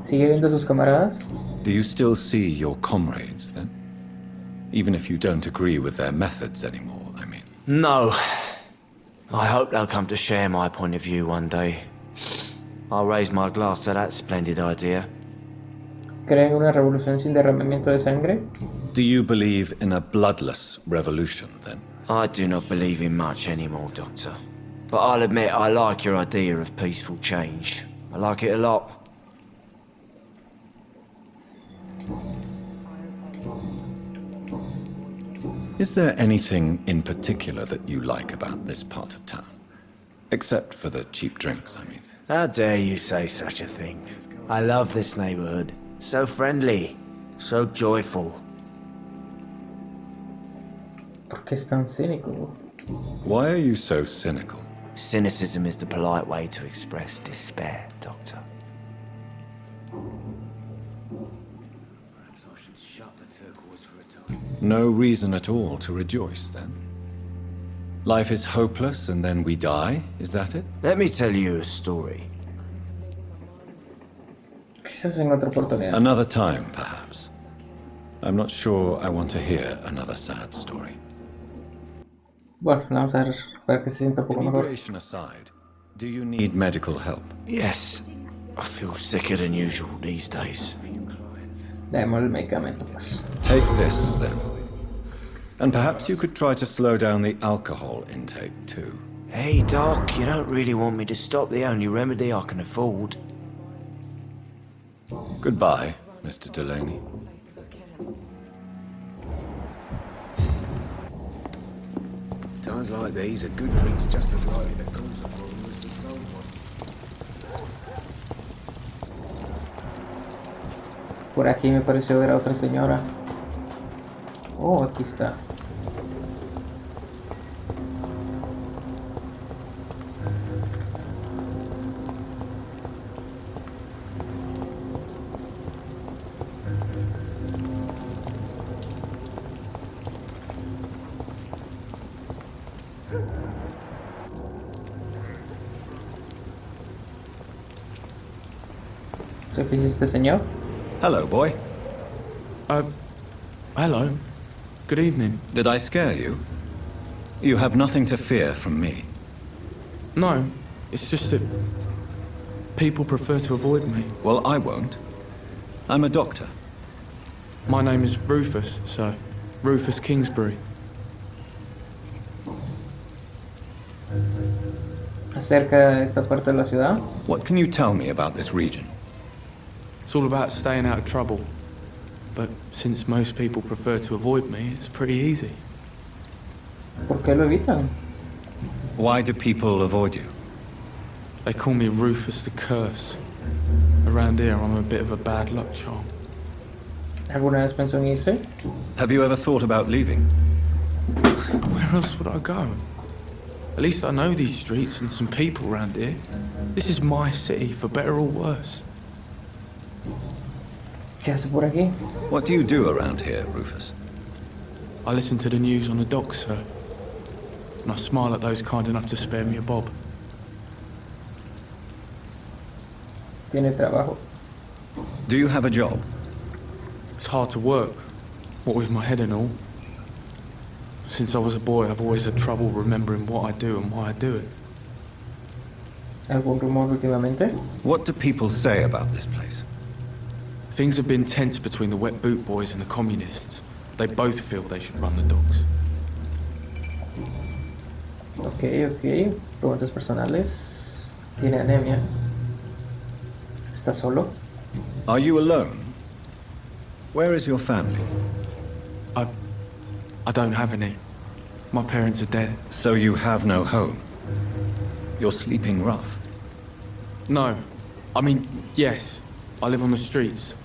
¿Sigue viendo a sus camaradas? Do you still see your comrades, then? Even if you don't agree with their methods anymore, I mean. No. I hope they'll come to share my point of view one day. I'll raise my glass to that splendid idea. ¿Cree en una revolución sin derramamiento de sangre? Do you believe in a bloodless revolution, then? I do not believe in much anymore, Doctor. But I'll admit I like your idea of peaceful change. I like it a lot. Is there anything in particular that you like about this part of town? Except for the cheap drinks, I mean. How dare you say such a thing? I love this neighborhood. So friendly, so joyful. ¿Por qué es tan cínico? Why are you so cynical? Cynicism is the polite way to express despair, Doctor. No reason at all to rejoice, then? Life is hopeless and then we die, is that it? Let me tell you a story. Quizás en otra oportunidad. Another time, perhaps. I'm not sure I want to hear another sad story. Bueno, vamos a ver para que se sienta un poco mejor. Immigration aside, do you need medical help? Yes. I feel sicker than usual these days. Demos el medicamento, pues. Take this, then. And perhaps you could try to slow down the alcohol intake, too. Hey, Doc, you don't really want me to stop the only remedy I can afford. Goodbye, Mr. Delaney. Times like these, a good drink's just as likely to cause a problem as the soul one. Por aquí me pareció ver a otra señora. Oh, aquí está. ¿Qué hiciste, señor? Hello, boy. Hello. Good evening. Did I scare you? You have nothing to fear from me. No, it's just that people prefer to avoid me. Well, I won't. I'm a doctor. My name is Rufus, sir. Rufus Kingsbury. Acerca de esta parte de la ciudad. What can you tell me about this region? It's all about staying out of trouble. But since most people prefer to avoid me, it's pretty easy. ¿Por qué lo evitan? Why do people avoid you? They call me Rufus the Curse. Around here, I'm a bit of a bad luck charm. ¿Alguna vez pensó en irse? Have you ever thought about leaving? Where else would I go? At least I know these streets and some people around here. This is my city, for better or worse. ¿Qué hace por aquí? What do you do around here, Rufus? I listen to the news on the docks, sir. And I smile at those kind enough to spare me a bob. Tiene trabajo. Do you have a job? It's hard to work, what with my head and all. Since I was a boy, I've always had trouble remembering what I do and why I do it. ¿Algún rumor últimamente? What do people say about this place? Things have been tense between the wet boot boys and the communists. They both feel they should run the docks. Ok. Preguntas personales. Tiene anemia. ¿Está solo? Are you alone? Where is your family? I don't have any. My parents are dead. So you have no home? You're sleeping rough? No. I mean, yes. I live on the streets.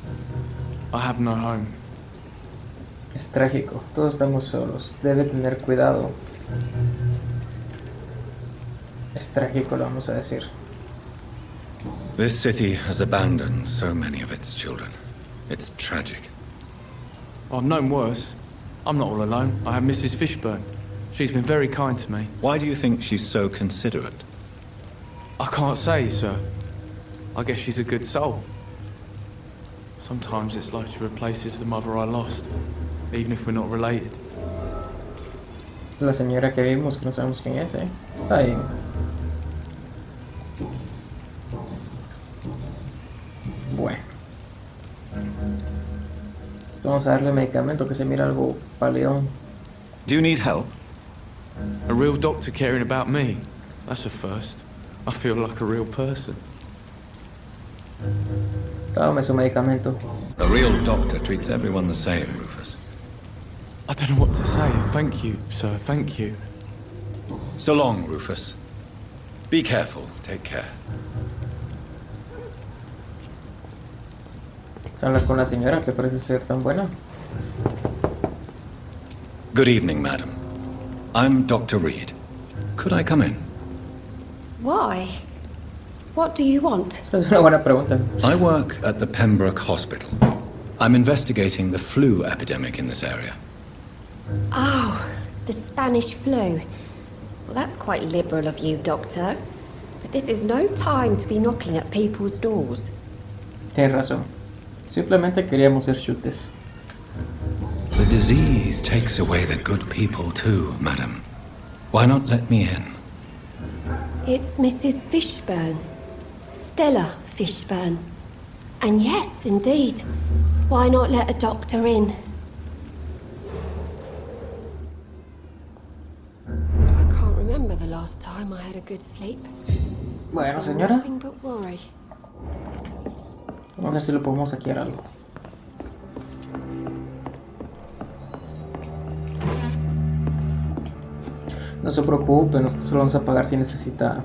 I have no home. Es trágico. Todos estamos solos. Debe tener cuidado. Es trágico, lo vamos a decir. This city has abandoned so many of its children. It's tragic. I've known worse. I'm not all alone. I have Mrs. Fishburne. She's been very kind to me. Why do you think she's so considerate? I can't say, sir. I guess she's a good soul. Sometimes it's like she replaces the mother I lost, even if we're not related. La señora que vimos, que no sabemos quién es, ¿eh? Está bien. Bueno. Vamos a darle medicamento, que se mira algo paleón. Do you need help? A real doctor caring about me? That's a first. I feel like a real person. Tome su medicamento. A real doctor treats everyone the same, Rufus. I don't know what to say. Thank you, sir. Thank you. So long, Rufus. Be careful. Take care. Se habla con la señora, que parece ser tan buena. Good evening, madam. I'm Dr. Reed. Could I come in? Why? What do you want? Esa es una buena pregunta. I work at the Pembroke Hospital. I'm investigating the flu epidemic in this area. Oh, the Spanish flu. Well, that's quite liberal of you, Doctor. But this is no time to be knocking at people's doors. Tienes razón. Simplemente queríamos ser chutes. The disease takes away the good people too, madam. Why not let me in? It's Mrs. Fishburne. Stella Fishburne. And yes, indeed. Why not let a doctor in? I can't remember the last time I had a good sleep. Bueno, señora. Nothing but worry. Vamos a ver si lo podemos saquear algo. No se preocupe, nosotros lo vamos a pagar si necesita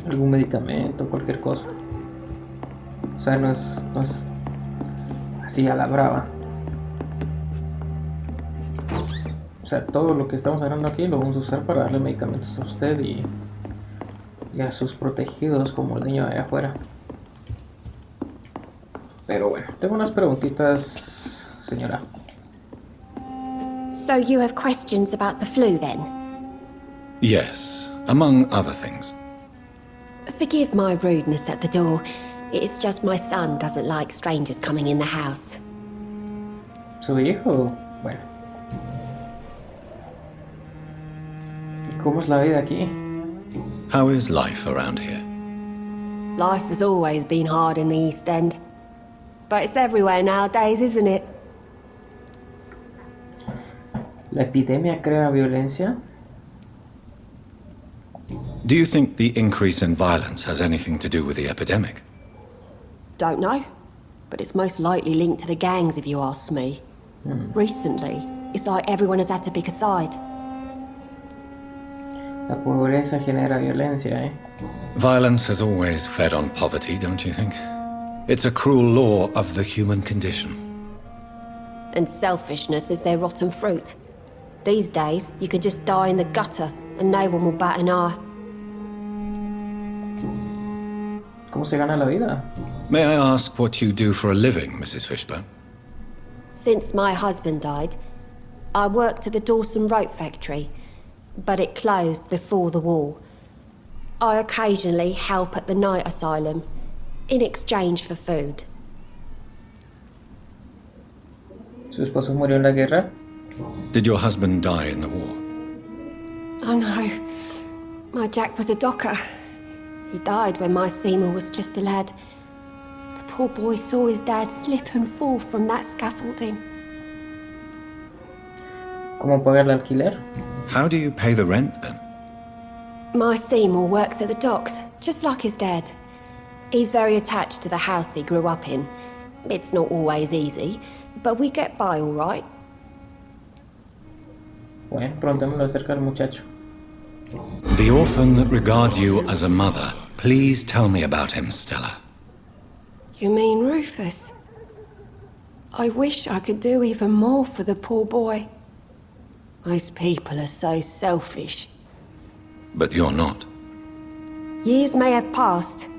algún medicamento, cualquier cosa. O sea, no es así a la brava. O sea, todo lo que estamos hablando aquí lo vamos a usar para darle medicamentos a usted y a sus protegidos, como el niño de allá afuera. Pero bueno, tengo unas preguntitas, señora. So you have questions about the flu then? Yes, among other things. Forgive my rudeness at the door. It's just my son doesn't like strangers coming in the house. ¿Su hijo? Bueno. ¿Cómo es la vida aquí? How is life around here? Life has always been hard in the East End. But it's everywhere nowadays, isn't it? ¿La epidemia crea violencia? Do you think the increase in violence has anything to do with the epidemic? Don't know. But it's most likely linked to the gangs, if you ask me. Recently, it's like everyone has had to pick a side. La pobreza genera violencia, ¿eh? Violence has always fed on poverty, don't you think? It's a cruel law of the human condition. And selfishness is their rotten fruit. These days, you can just die in the gutter and no one will bat an eye. ¿Cómo se gana la vida? May I ask what you do for a living, Mrs. Fishburne? Since my husband died, I worked at the Dawson Rope factory, but it closed before the war. I occasionally help at the night asylum, in exchange for food. ¿Su esposo murió en la guerra? Did your husband die in the war? Oh no, my Jack was a docker. He died when my Seymour was just a lad. The poor boy saw his dad slip and fall from that scaffolding. ¿Cómo pagar el alquiler? How do you pay the rent then? My Seymour works at the docks, just like his dad. He's very attached to the house he grew up in. It's not always easy, but we get by all right. Bueno, preguntémoslo acerca del muchacho. The orphan that regards you as a mother. Please tell me about him, Stella. You mean Rufus? I wish I could do even more for the poor boy. Most people are so selfish. But you're not. Years may have passed,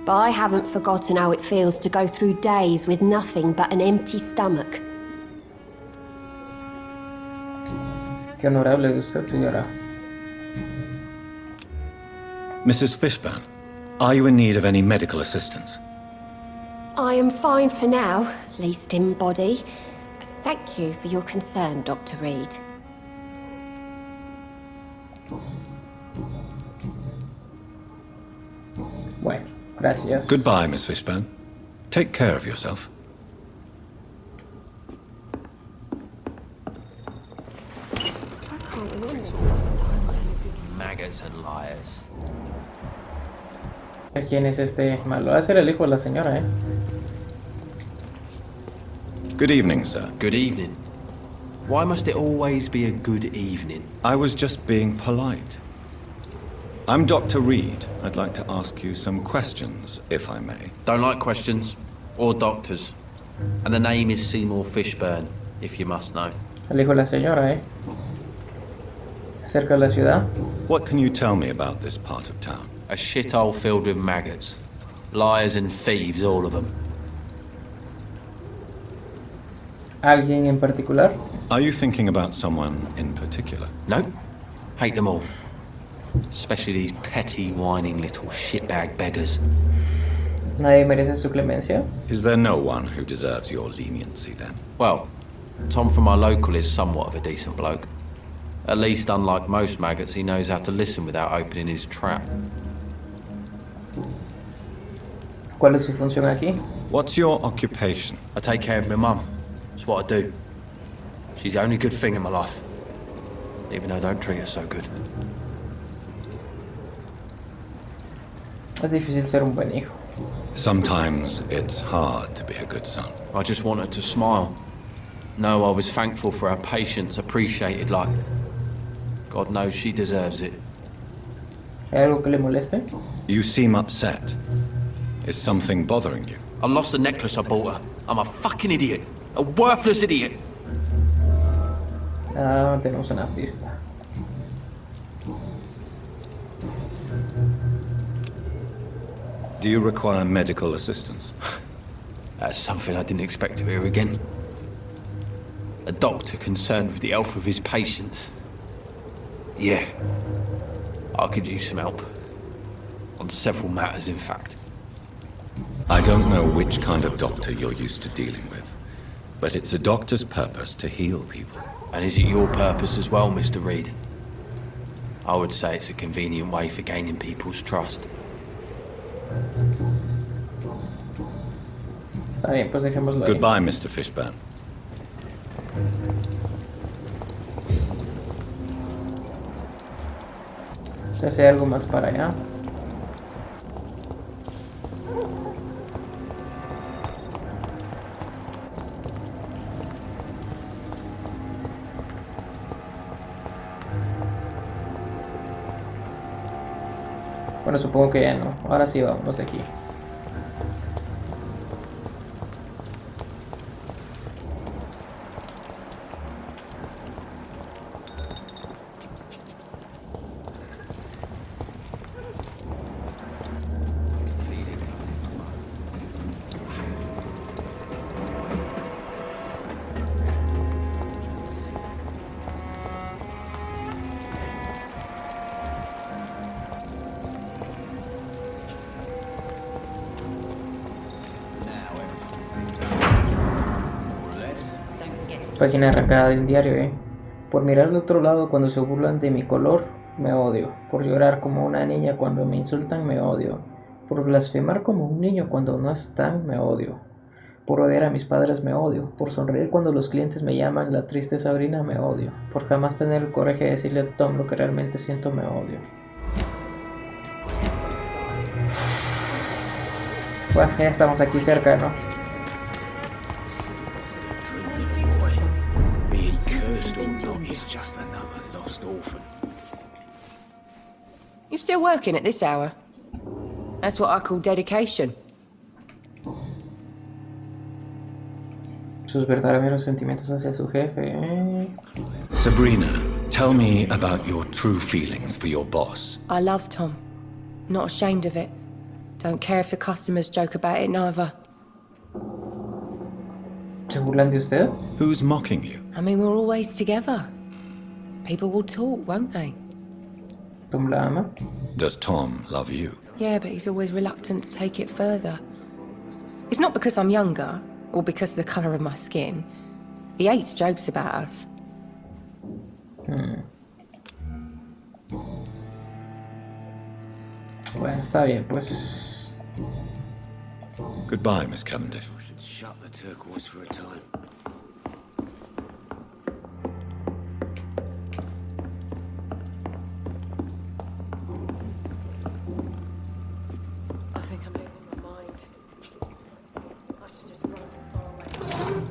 but I haven't forgotten how it feels to go through days with nothing but an empty stomach. Qué honorable de usted, señora. Mrs. Fishburne, are you in need of any medical assistance? I am fine for now, least in body. Thank you for your concern, Dr. Reed. Bueno, gracias. Goodbye, Miss Fishburne. Take care of yourself. I can't remember the last time I had a good... Maggots and liars. ¿Quién es este malo? Va a ser el hijo de la señora, ¿eh? Good evening, sir. Good evening. Why must it always be a good evening? I was just being polite. I'm Dr. Reed. I'd like to ask you some questions, if I may. Don't like questions. Or doctors. And the name is Seymour Fishburne, if you must know. El hijo de la señora, ¿eh? Cerca de la ciudad. What can you tell me about this part of town? A shithole filled with maggots. Liars and thieves, all of them. ¿Alguien en particular? Are you thinking about someone in particular? No. Hate them all. Especially these petty, whining little shitbag beggars. ¿Nadie merece su clemencia? Is there no one who deserves your leniency then? Well, Tom from our local is somewhat of a decent bloke. At least, unlike most maggots, he knows how to listen without opening his trap. ¿Cuál es su función aquí? What's your occupation? I take care of my mum. It's what I do. She's the only good thing in my life. Even though I don't treat her so good. Es difícil ser un buen hijo. Sometimes it's hard to be a good son. I just want her to smile. No, I was thankful for her patience, appreciated like... God knows she deserves it. ¿Hay algo que le moleste? You seem upset. Is something bothering you? I lost the necklace I bought her. I'm a fucking idiot. A worthless idiot. Ah, tenemos una pista. Do you require medical assistance? That's something I didn't expect to hear again. A doctor concerned with the health of his patients. Yeah. I could use some help. On several matters, in fact. I don't know which kind of doctor you're used to dealing with, but it's a doctor's purpose to heal people. And is it your purpose as well, Mr. Reed? I would say it's a convenient way for gaining people's trust. Está bien, pues dejémoslo ahí. Goodbye, Mr. Fishburne. O sea, si hay algo más para allá. Bueno, supongo que ya no. Ahora sí, vámonos de aquí. Página arrancada de un diario, Por mirar al otro lado cuando se burlan de mi color, me odio. Por llorar como una niña cuando me insultan, me odio. Por blasfemar como un niño cuando no están, me odio. Por odiar a mis padres, me odio. Por sonreír cuando los clientes me llaman la triste Sabrina, me odio. Por jamás tener el coraje de decirle a Tom lo que realmente siento, me odio. Bueno, ya estamos aquí cerca, ¿no? You still working at this hour? That's what I call dedication. Sus verdaderos sentimientos hacia su jefe, Sabrina, tell me about your true feelings for your boss. I love Tom. Not ashamed of it. Don't care if the customers joke about it neither. ¿Se burlan de usted? Who's mocking you? I mean, we're always together. People will talk, won't they? ¿Tom la ama? Does Tom love you? Yeah, but he's always reluctant to take it further. It's not because I'm younger, or because of the colour of my skin. He hates jokes about us. Bueno, está bien, pues. Goodbye, Miss Cavendish. I should shut the turquoise for a time. I think I'm losing my mind. I should just run as far away from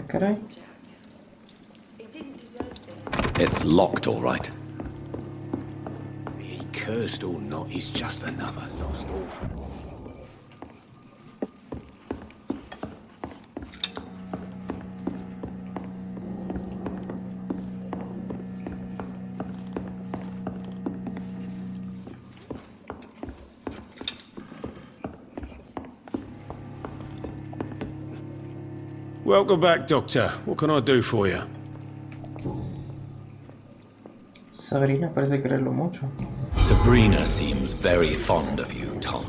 Caray. It's locked, all right. Be he cursed or not, he's just another lost orphan. Welcome back, Doctor. What can I do for you? Sabrina parece quererlo mucho. Sabrina seems very fond of you, Tom.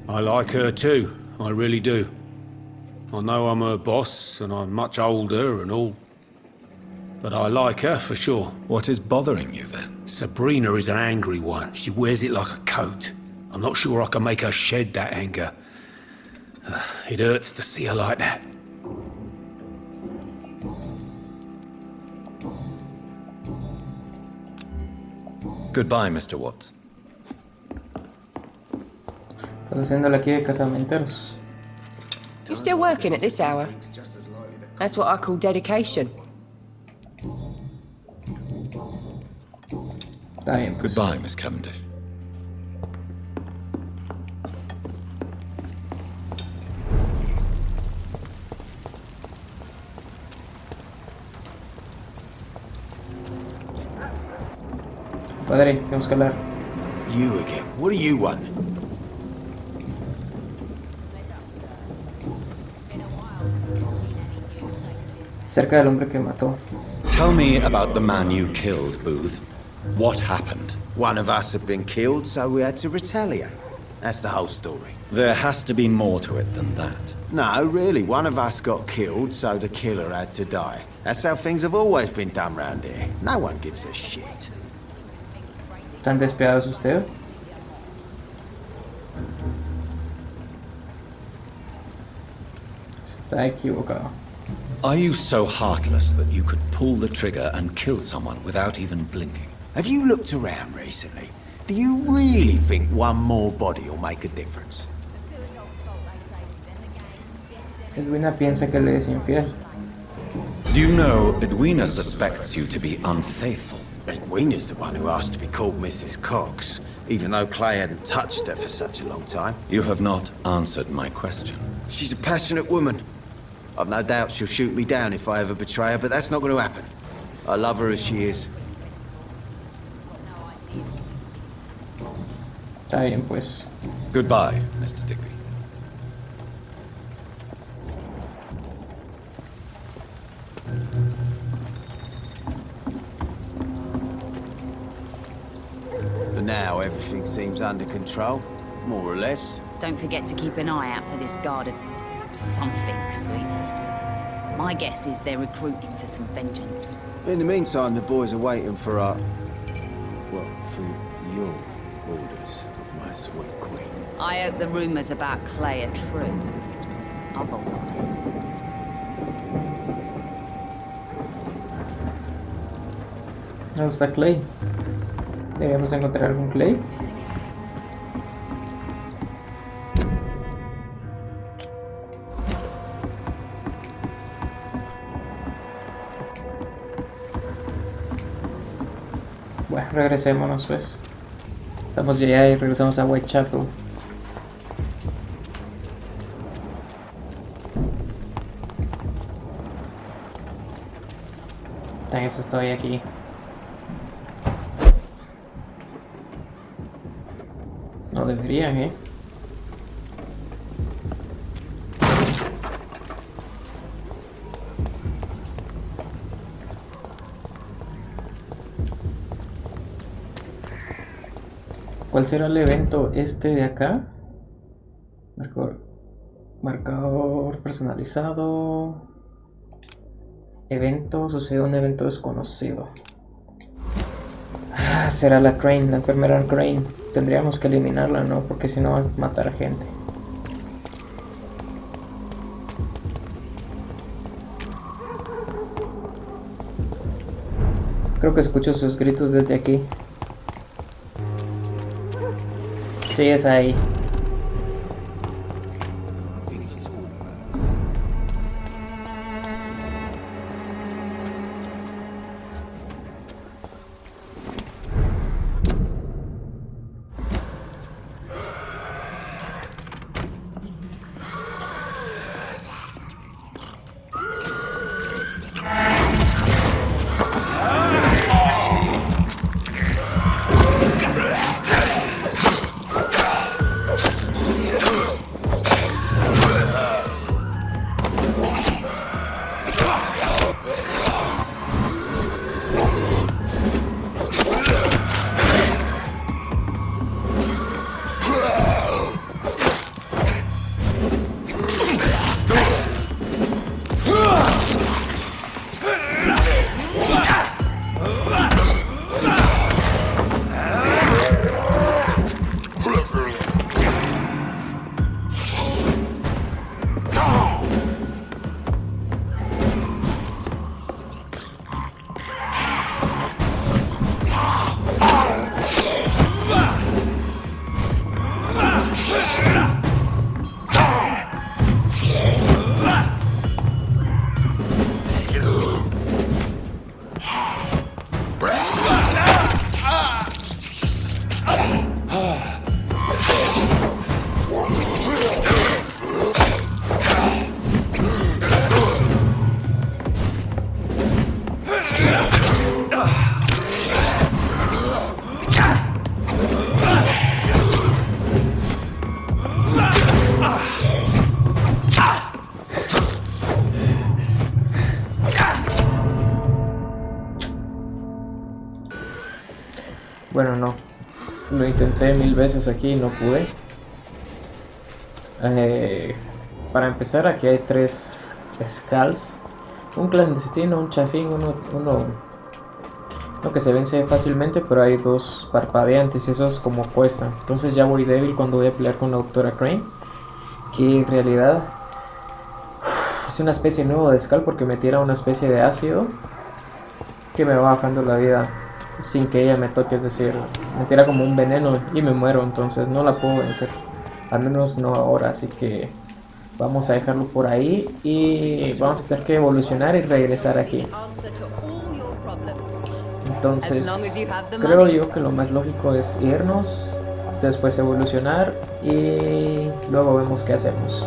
I like her too. I really do. I know I'm her boss, and I'm much older and all. But I like her for sure. What is bothering you then? Sabrina is an angry one. She wears it like a coat. I'm not sure I can make her shed that anger. It hurts to see her like that. Goodbye, Mr. Watts. Estás haciéndole aquí de casamenteros. You still working at this hour? That's what I call dedication. Está bien, pues. Goodbye, Miss Cavendish. Padre, tenemos que hablar. You again. What do you want? Cerca del hombre que mató. Tell me about the man you killed, Booth. What happened? One of us had been killed, so we had to retaliate. That's the whole story. There has to be more to it than that. No, really, one of us got killed, so the killer had to die. That's how things have always been done round here. No one gives a shit. ¿Tan despiadados ustedes? Está equivocado. Are you so heartless that you could pull the trigger and kill someone without even blinking? Have you looked around recently? Do you really think one more body will make a difference? Edwina piensa que le es infiel. Do you know Edwina suspects you to be unfaithful? Edwina's the one who asked to be called Mrs. Cox, even though Clay hadn't touched her for such a long time. You have not answered my question. She's a passionate woman. I've no doubt she'll shoot me down if I ever betray her, but that's not going to happen. I love her as she is. Está bien, pues. Goodbye, Mr. Digby. For now, everything seems under control, more or less. Don't forget to keep an eye out for this guard of something, sweetie. My guess is they're recruiting for some vengeance. In the meantime, the boys are waiting for our... well, for your orders, my sweet queen. I hope the rumours about Clay are true. Otherwise... ¿Dónde está Clay? Debemos encontrar algún Clay. Bueno, regresémonos pues. Estamos ya y regresamos a Whitechapel. También estoy aquí. No deberían, ¿eh? ¿Cuál será el evento este de acá? Marcador personalizado. Evento, sucede un evento desconocido. Ah, será la Crane, la enfermera Crane. Tendríamos que eliminarla, ¿no? Porque si no va a matar gente. Creo que escucho sus gritos desde aquí. Sí, es ahí. Bueno, no. Lo intenté 1000 veces aquí y no pude. Para empezar, aquí hay 3 skulls. Un clandestino, un chafín, uno que se vence fácilmente, pero hay 2 parpadeantes y eso es como cuesta. Entonces ya voy débil cuando voy a pelear con la doctora Crane, que en realidad es una especie nueva de skull porque me tira una especie de ácido que me va bajando la vida sin que ella me toque, es decir, me tira como un veneno y me muero, entonces no la puedo vencer, al menos no ahora, así que vamos a dejarlo por ahí y vamos a tener que evolucionar y regresar aquí. Entonces creo yo que lo más lógico es irnos, después evolucionar y luego vemos qué hacemos.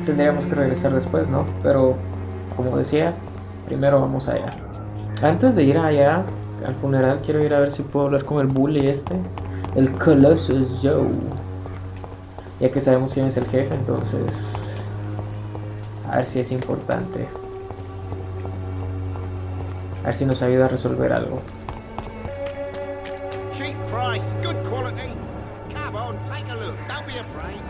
Tendríamos que regresar después, ¿no? Pero como decía, primero vamos allá. Antes de ir allá al funeral, quiero ir a ver si puedo hablar con el bully este, el Colossus Joe, ya que sabemos quién es el jefe, entonces a ver si es importante, a ver si nos ayuda a resolver algo. Cheap price, good quality. Come on, take a look. Don't be afraid.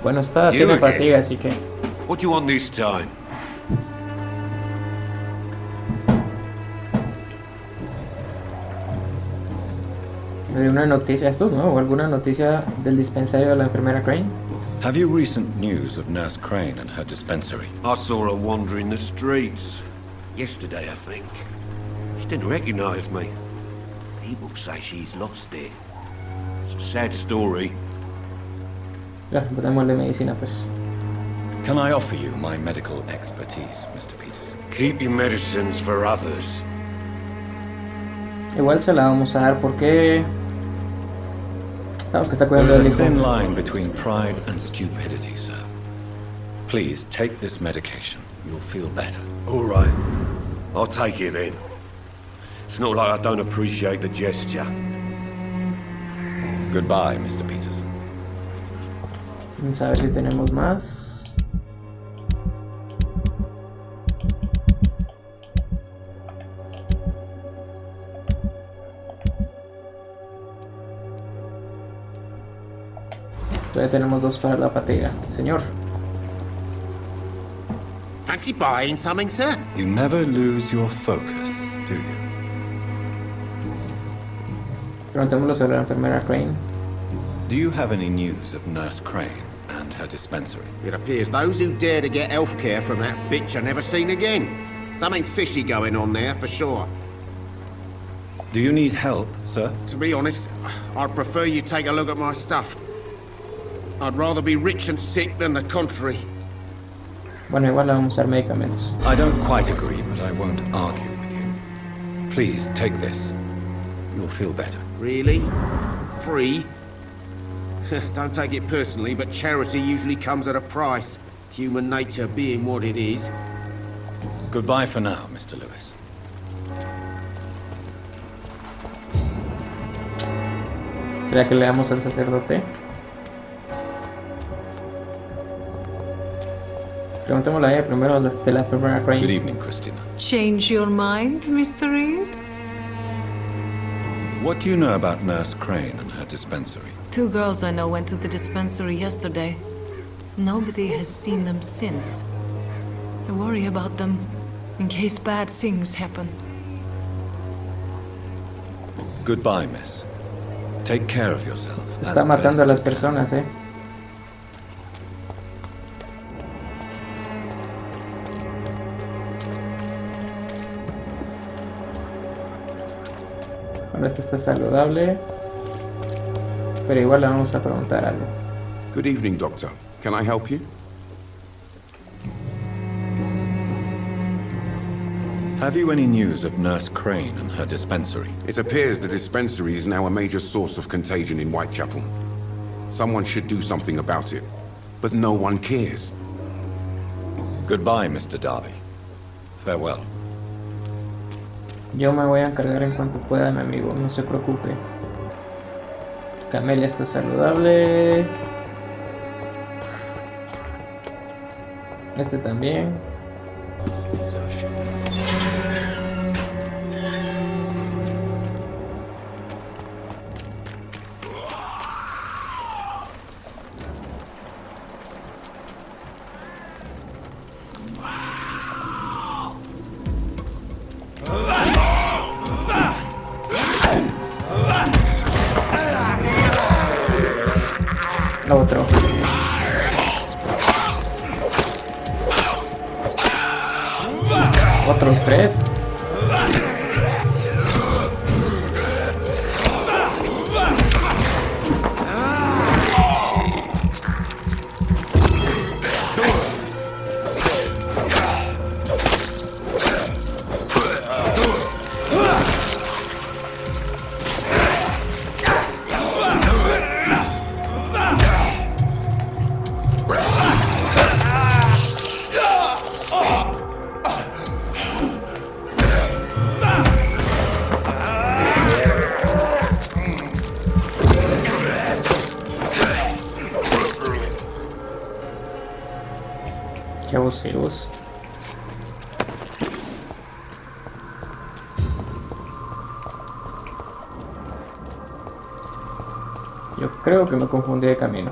Bueno, tiene fatiga, así que... What do you want this time? ¿Una noticia? ¿Esto es nuevo? ¿Alguna noticia del dispensario de la enfermera Crane? Have you recent news of Nurse Crane and her dispensary? I saw her wandering the streets. Yesterday, I think. She didn't recognize me. People say she's lost it. It's a sad story. Ya, démosle medicina, pues. Can I offer you my medical expertise, Mr. Peterson? Keep your medicines for others. Igual se la vamos a dar porque... sabemos que está cuidando del There's a hijo. thin line between pride and stupidity, sir. Please take this medication. You'll feel better. All right. I'll take it then. It's not like I don't appreciate the gesture. Goodbye, Mr. Peterson. Vamos a ver si tenemos más. Todavía tenemos 2 para la fatiga. Señor. Fancy buying something, sir? You never lose your focus, do you? Preguntémoslo sobre la enfermera Crane. Do you have any news of Nurse Crane and her dispensary? It appears those who dare to get health care from that bitch are never seen again. Something fishy going on there, for sure. Do you need help, sir? To be honest, I'd prefer you take a look at my stuff. I'd rather be rich and sick than the contrary. Bueno, igual le vamos a dar medicamentos. I don't quite agree, but I won't argue with you. Please, take this. You'll feel better. Really? Free? Don't take it personally, but charity usually comes at a price. Human nature being what it is. Goodbye for now, Mr. Lewis. ¿Será que le damos al sacerdote? Preguntémosle a ella primero de la enfermera Crane. Good evening, Christina. Change your mind, Mr. Reed? What do you know about Nurse Crane and her dispensary? 2 girls I know went to the dispensary yesterday. Nobody has seen them since. I worry about them, in case bad things happen. Goodbye, miss. Take care of yourself. Está matando a las personas, Bueno, este está saludable, pero igual le vamos a preguntar algo. Good evening, Doctor. Can I help you? Have you any news of Nurse Crane and her dispensary? It appears the dispensary is now a major source of contagion in Whitechapel. Someone should do something about it, but no one cares. Goodbye, Mr. Darby. Farewell. Yo me voy a encargar en cuanto pueda, mi amigo, no se preocupe. Camelia está saludable. Este también. Otro. Otros 3. Qué abusivos. Yo creo que me confundí de camino.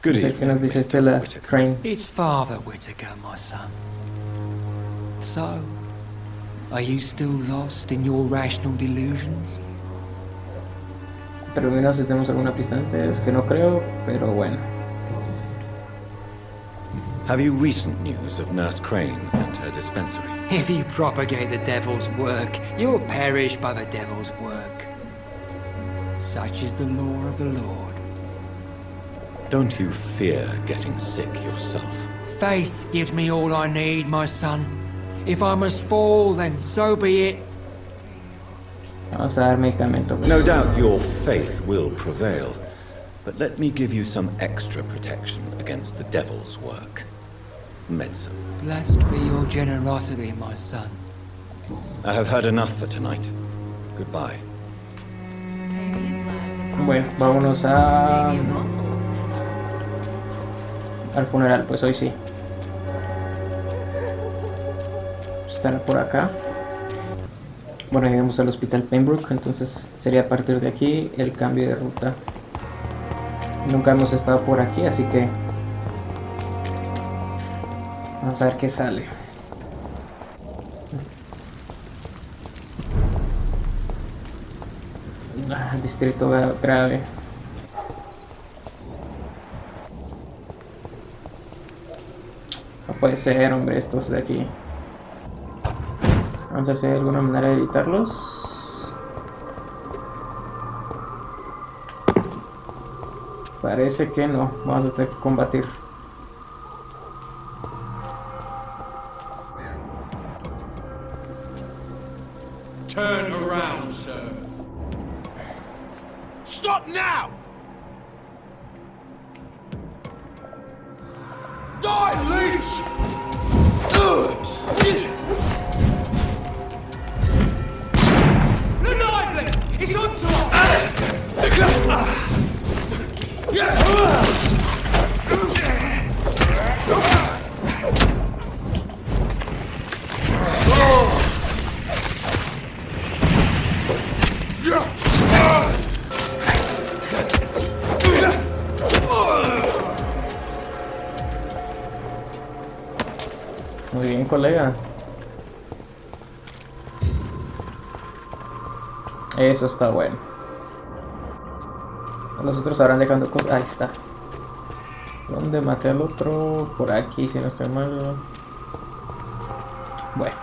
Good ¿Qué nos dice Stella Crane? It's Father Whitaker, my son. So, are you still lost in your rational delusions? Pero mira si tenemos alguna pista antes, que no creo, pero bueno. Have you recent news of Nurse Crane and her dispensary? If you propagate the devil's work, you'll perish by the devil's work. Such is the law of the Lord. Don't you fear getting sick yourself? Faith gives me all I need, my son. If I must fall, then so be it. Vamos a dar medicamento. No doubt your faith will prevail, but let me give you some extra protection against the devil's work. Medicine. Blessed be your generosity, my son. I have had enough for tonight. Goodbye. Bueno, vámonos al funeral, pues hoy sí. Estará por acá. Bueno, llegamos al hospital Pembroke, entonces sería a partir de aquí el cambio de ruta. Nunca hemos estado por aquí, así que vamos a ver qué sale. Distrito grave. No puede ser, hombre, estos de aquí. Vamos a hacer alguna manera de evitarlos. Parece que no. Vamos a tener que combatir. Turn around, sir. Stop now! Die, leech! The lively! It's on to us! Muy bien, colega. Eso está bueno. Los otros estarán dejando cosas. Ahí está. ¿Dónde maté al otro? Por aquí, si no estoy mal. Bueno.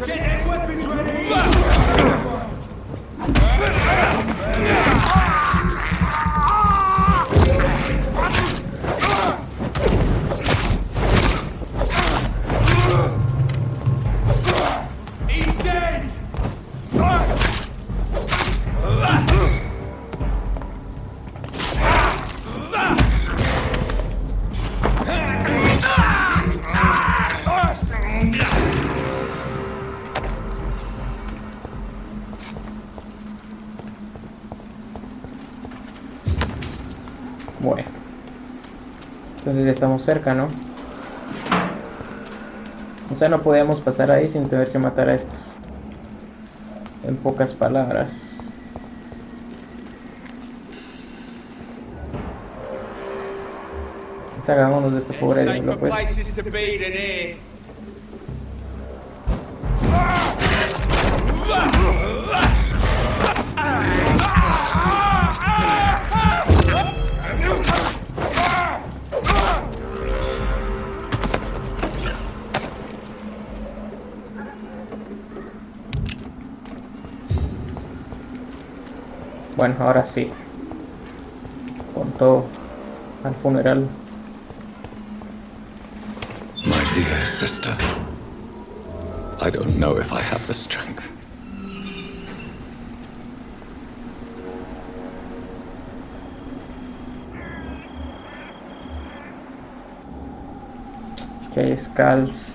Get their weapons ready! He's dead! Bueno, entonces ya estamos cerca, ¿no? O sea, no podíamos pasar ahí sin tener que matar a estos. En pocas palabras. Hagámonos de este pobre diablo, pues. Bueno, ahora sí. Con todo. Al funeral. My dear sister, I don't know if I have the strength. Okay, skulls.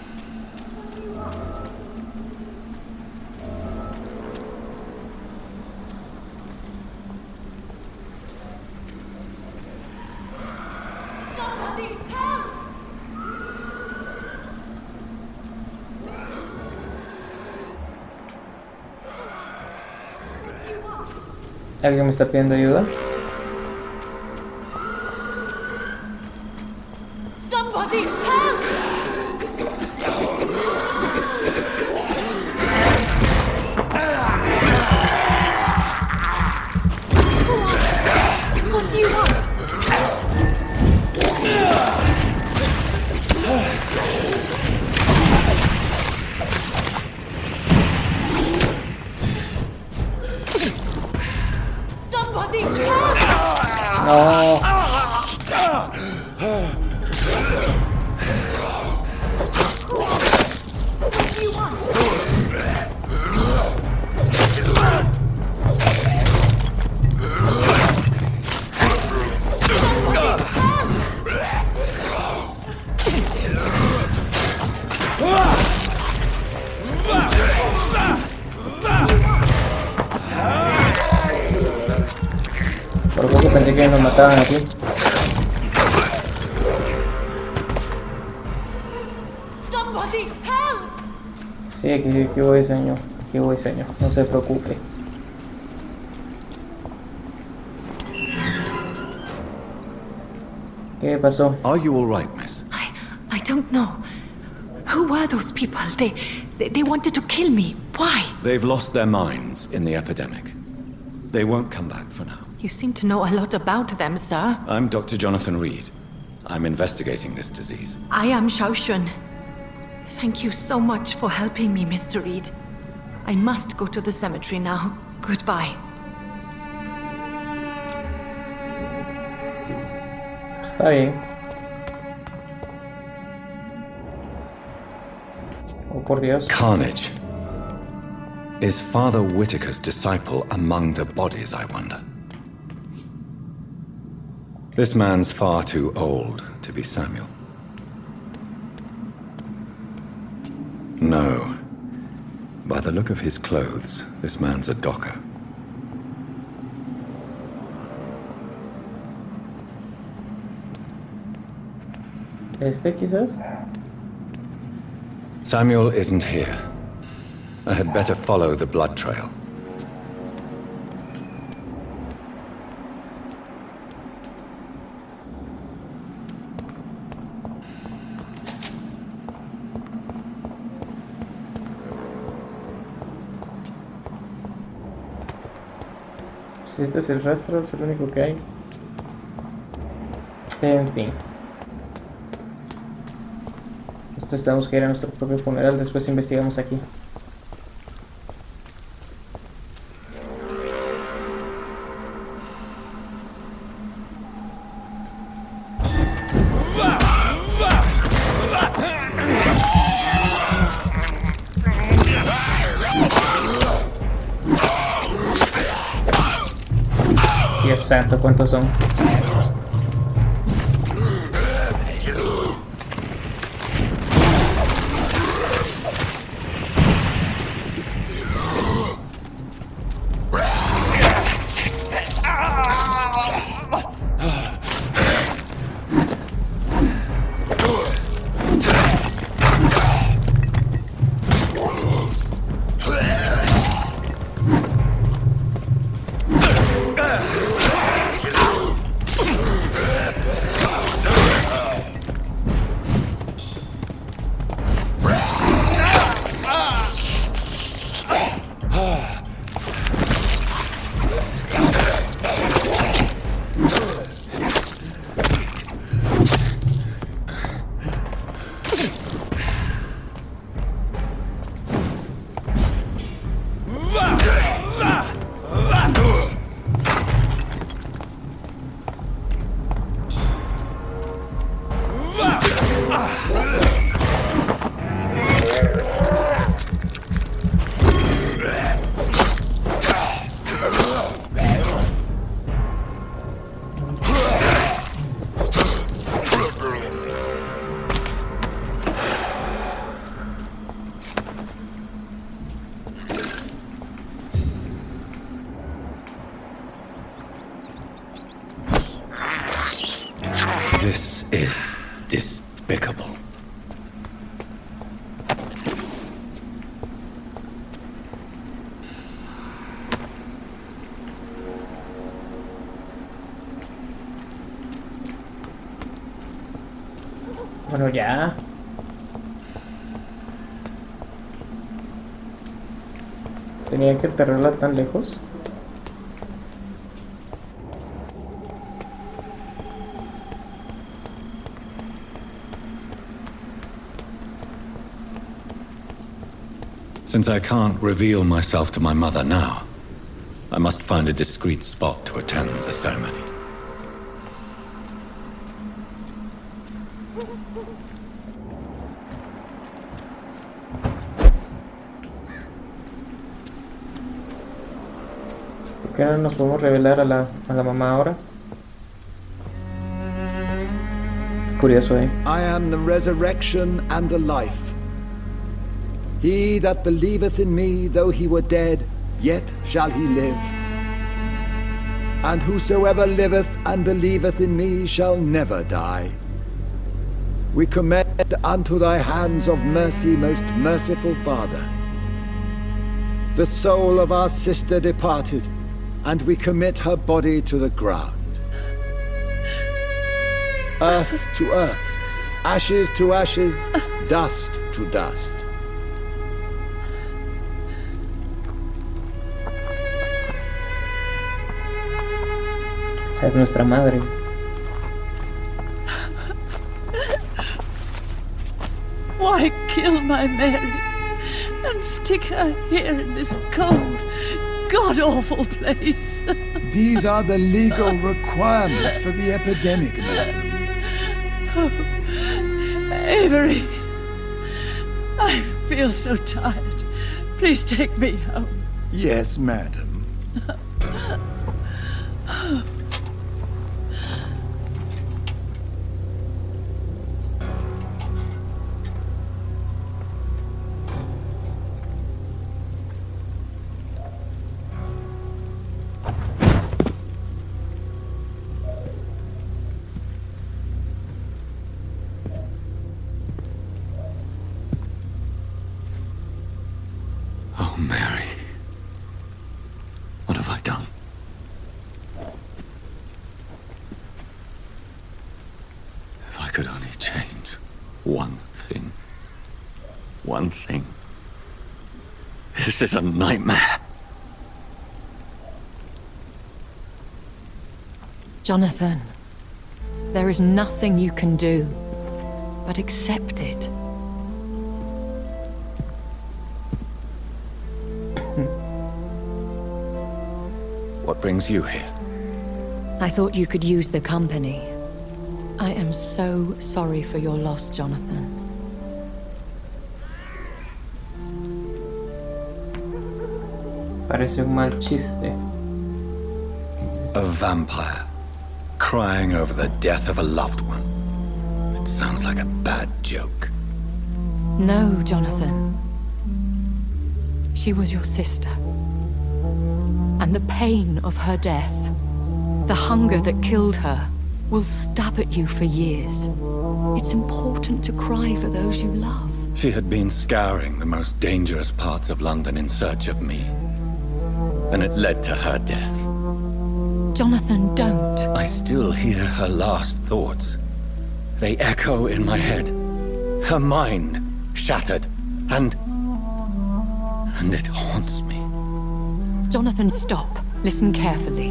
¿Alguien me está pidiendo ayuda? Somebody help! What do you want? No. Por poco pensé que nos mataban aquí. Sí, aquí voy, señor. Aquí voy, señor. No se preocupe. ¿Qué pasó? Are you all right, miss? I don't know. Who were those people? They wanted to kill me. Why? They've lost their minds in the epidemic. They won't come back for now. You seem to know a lot about them, sir. I'm Dr. Jonathan Reed. I'm investigating this disease. I am Shaoshun. Thank you so much for helping me, Mr. Reed. I must go to the cemetery now. Goodbye. Está bien. Oh, por Dios. Carnage. Is Father Whitaker's disciple among the bodies, I wonder? This man's far too old to be Samuel. No. By the look of his clothes, this man's a docker. ¿Este quizás? Samuel isn't here. I had better follow the blood trail. Si este es el rastro, es el único que hay. En fin. Nosotros tenemos que ir a nuestro propio funeral, después investigamos aquí. Dios santo, ¿cuántos son? This is despicable. Bueno, ya. Tenía que enterrarla tan lejos. Since I can't reveal myself to my mother now, I must find a discreet spot to attend the ceremony. ¿Por qué no nos podemos revelar a la mamá ahora? Curioso, ¿eh? I am the resurrection and the life. He that believeth in me, though he were dead, yet shall he live. And whosoever liveth and believeth in me shall never die. We commend unto thy hands of mercy, most merciful Father, the soul of our sister departed, and we commit her body to the ground. Earth to earth, ashes to ashes, dust to dust. Esa es nuestra madre. Why kill my Mary and stick her here in this cold, god-awful place? These are the legal requirements for the epidemic, madam. Oh, Avery, I feel so tired. Please take me home. Yes, madam. Oh, Mary. What have I done? If I could only change one thing. One thing. This is a nightmare. Jonathan, there is nothing you can do but accept it. What brings you here? I thought you could use the company. I am so sorry for your loss, Jonathan. Parece un mal chiste. A vampire, crying over the death of a loved one. It sounds like a bad joke. No, Jonathan. She was your sister. And the pain of her death, the hunger that killed her, will stab at you for years. It's important to cry for those you love. She had been scouring the most dangerous parts of London in search of me. And it led to her death. Jonathan, don't. I still hear her last thoughts. They echo in my head. Her mind shattered, and it haunts me. Jonathan, stop. Listen carefully.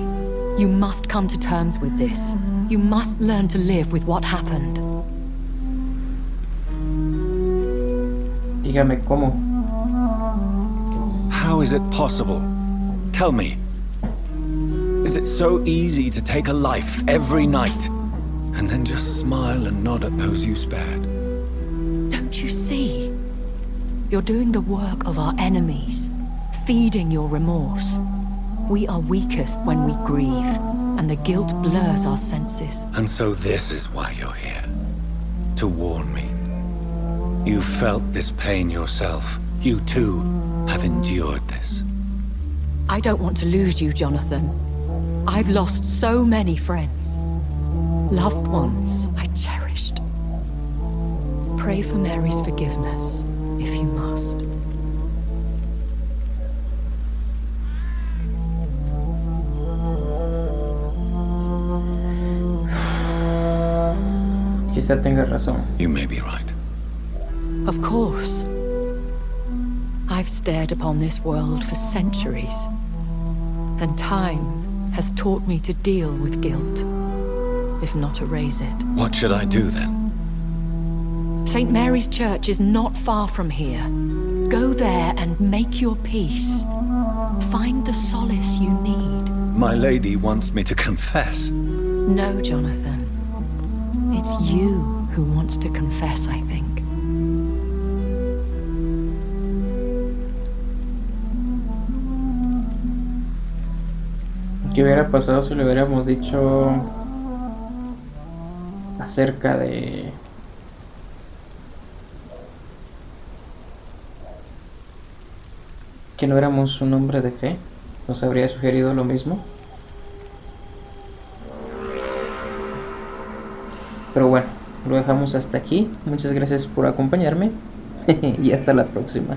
You must come to terms with this. You must learn to live with what happened. Dígame cómo. How is it possible? Tell me. Is it so easy to take a life every night and then just smile and nod at those you spared? Don't you see? You're doing the work of our enemies, feeding your remorse. We are weakest when we grieve, and the guilt blurs our senses. And so this is why you're here. To warn me. You've felt this pain yourself. You too have endured this. I don't want to lose you, Jonathan. I've lost so many friends. Loved ones I cherished. Pray for Mary's forgiveness, if you must. Quizá tenga razón. You may be right. Of course. I've stared upon this world for centuries, and time has taught me to deal with guilt, if not erase it. What should I do then? St. Mary's Church is not far from here. Go there and make your peace. Find the solace you need. My lady wants me to confess. No, Jonathan. It's you who wants to confess, I think. ¿Qué hubiera pasado si le hubiéramos dicho acerca de que no éramos un hombre de fe? ¿Nos habría sugerido lo mismo? Pero bueno, lo dejamos hasta aquí. Muchas gracias por acompañarme y hasta la próxima.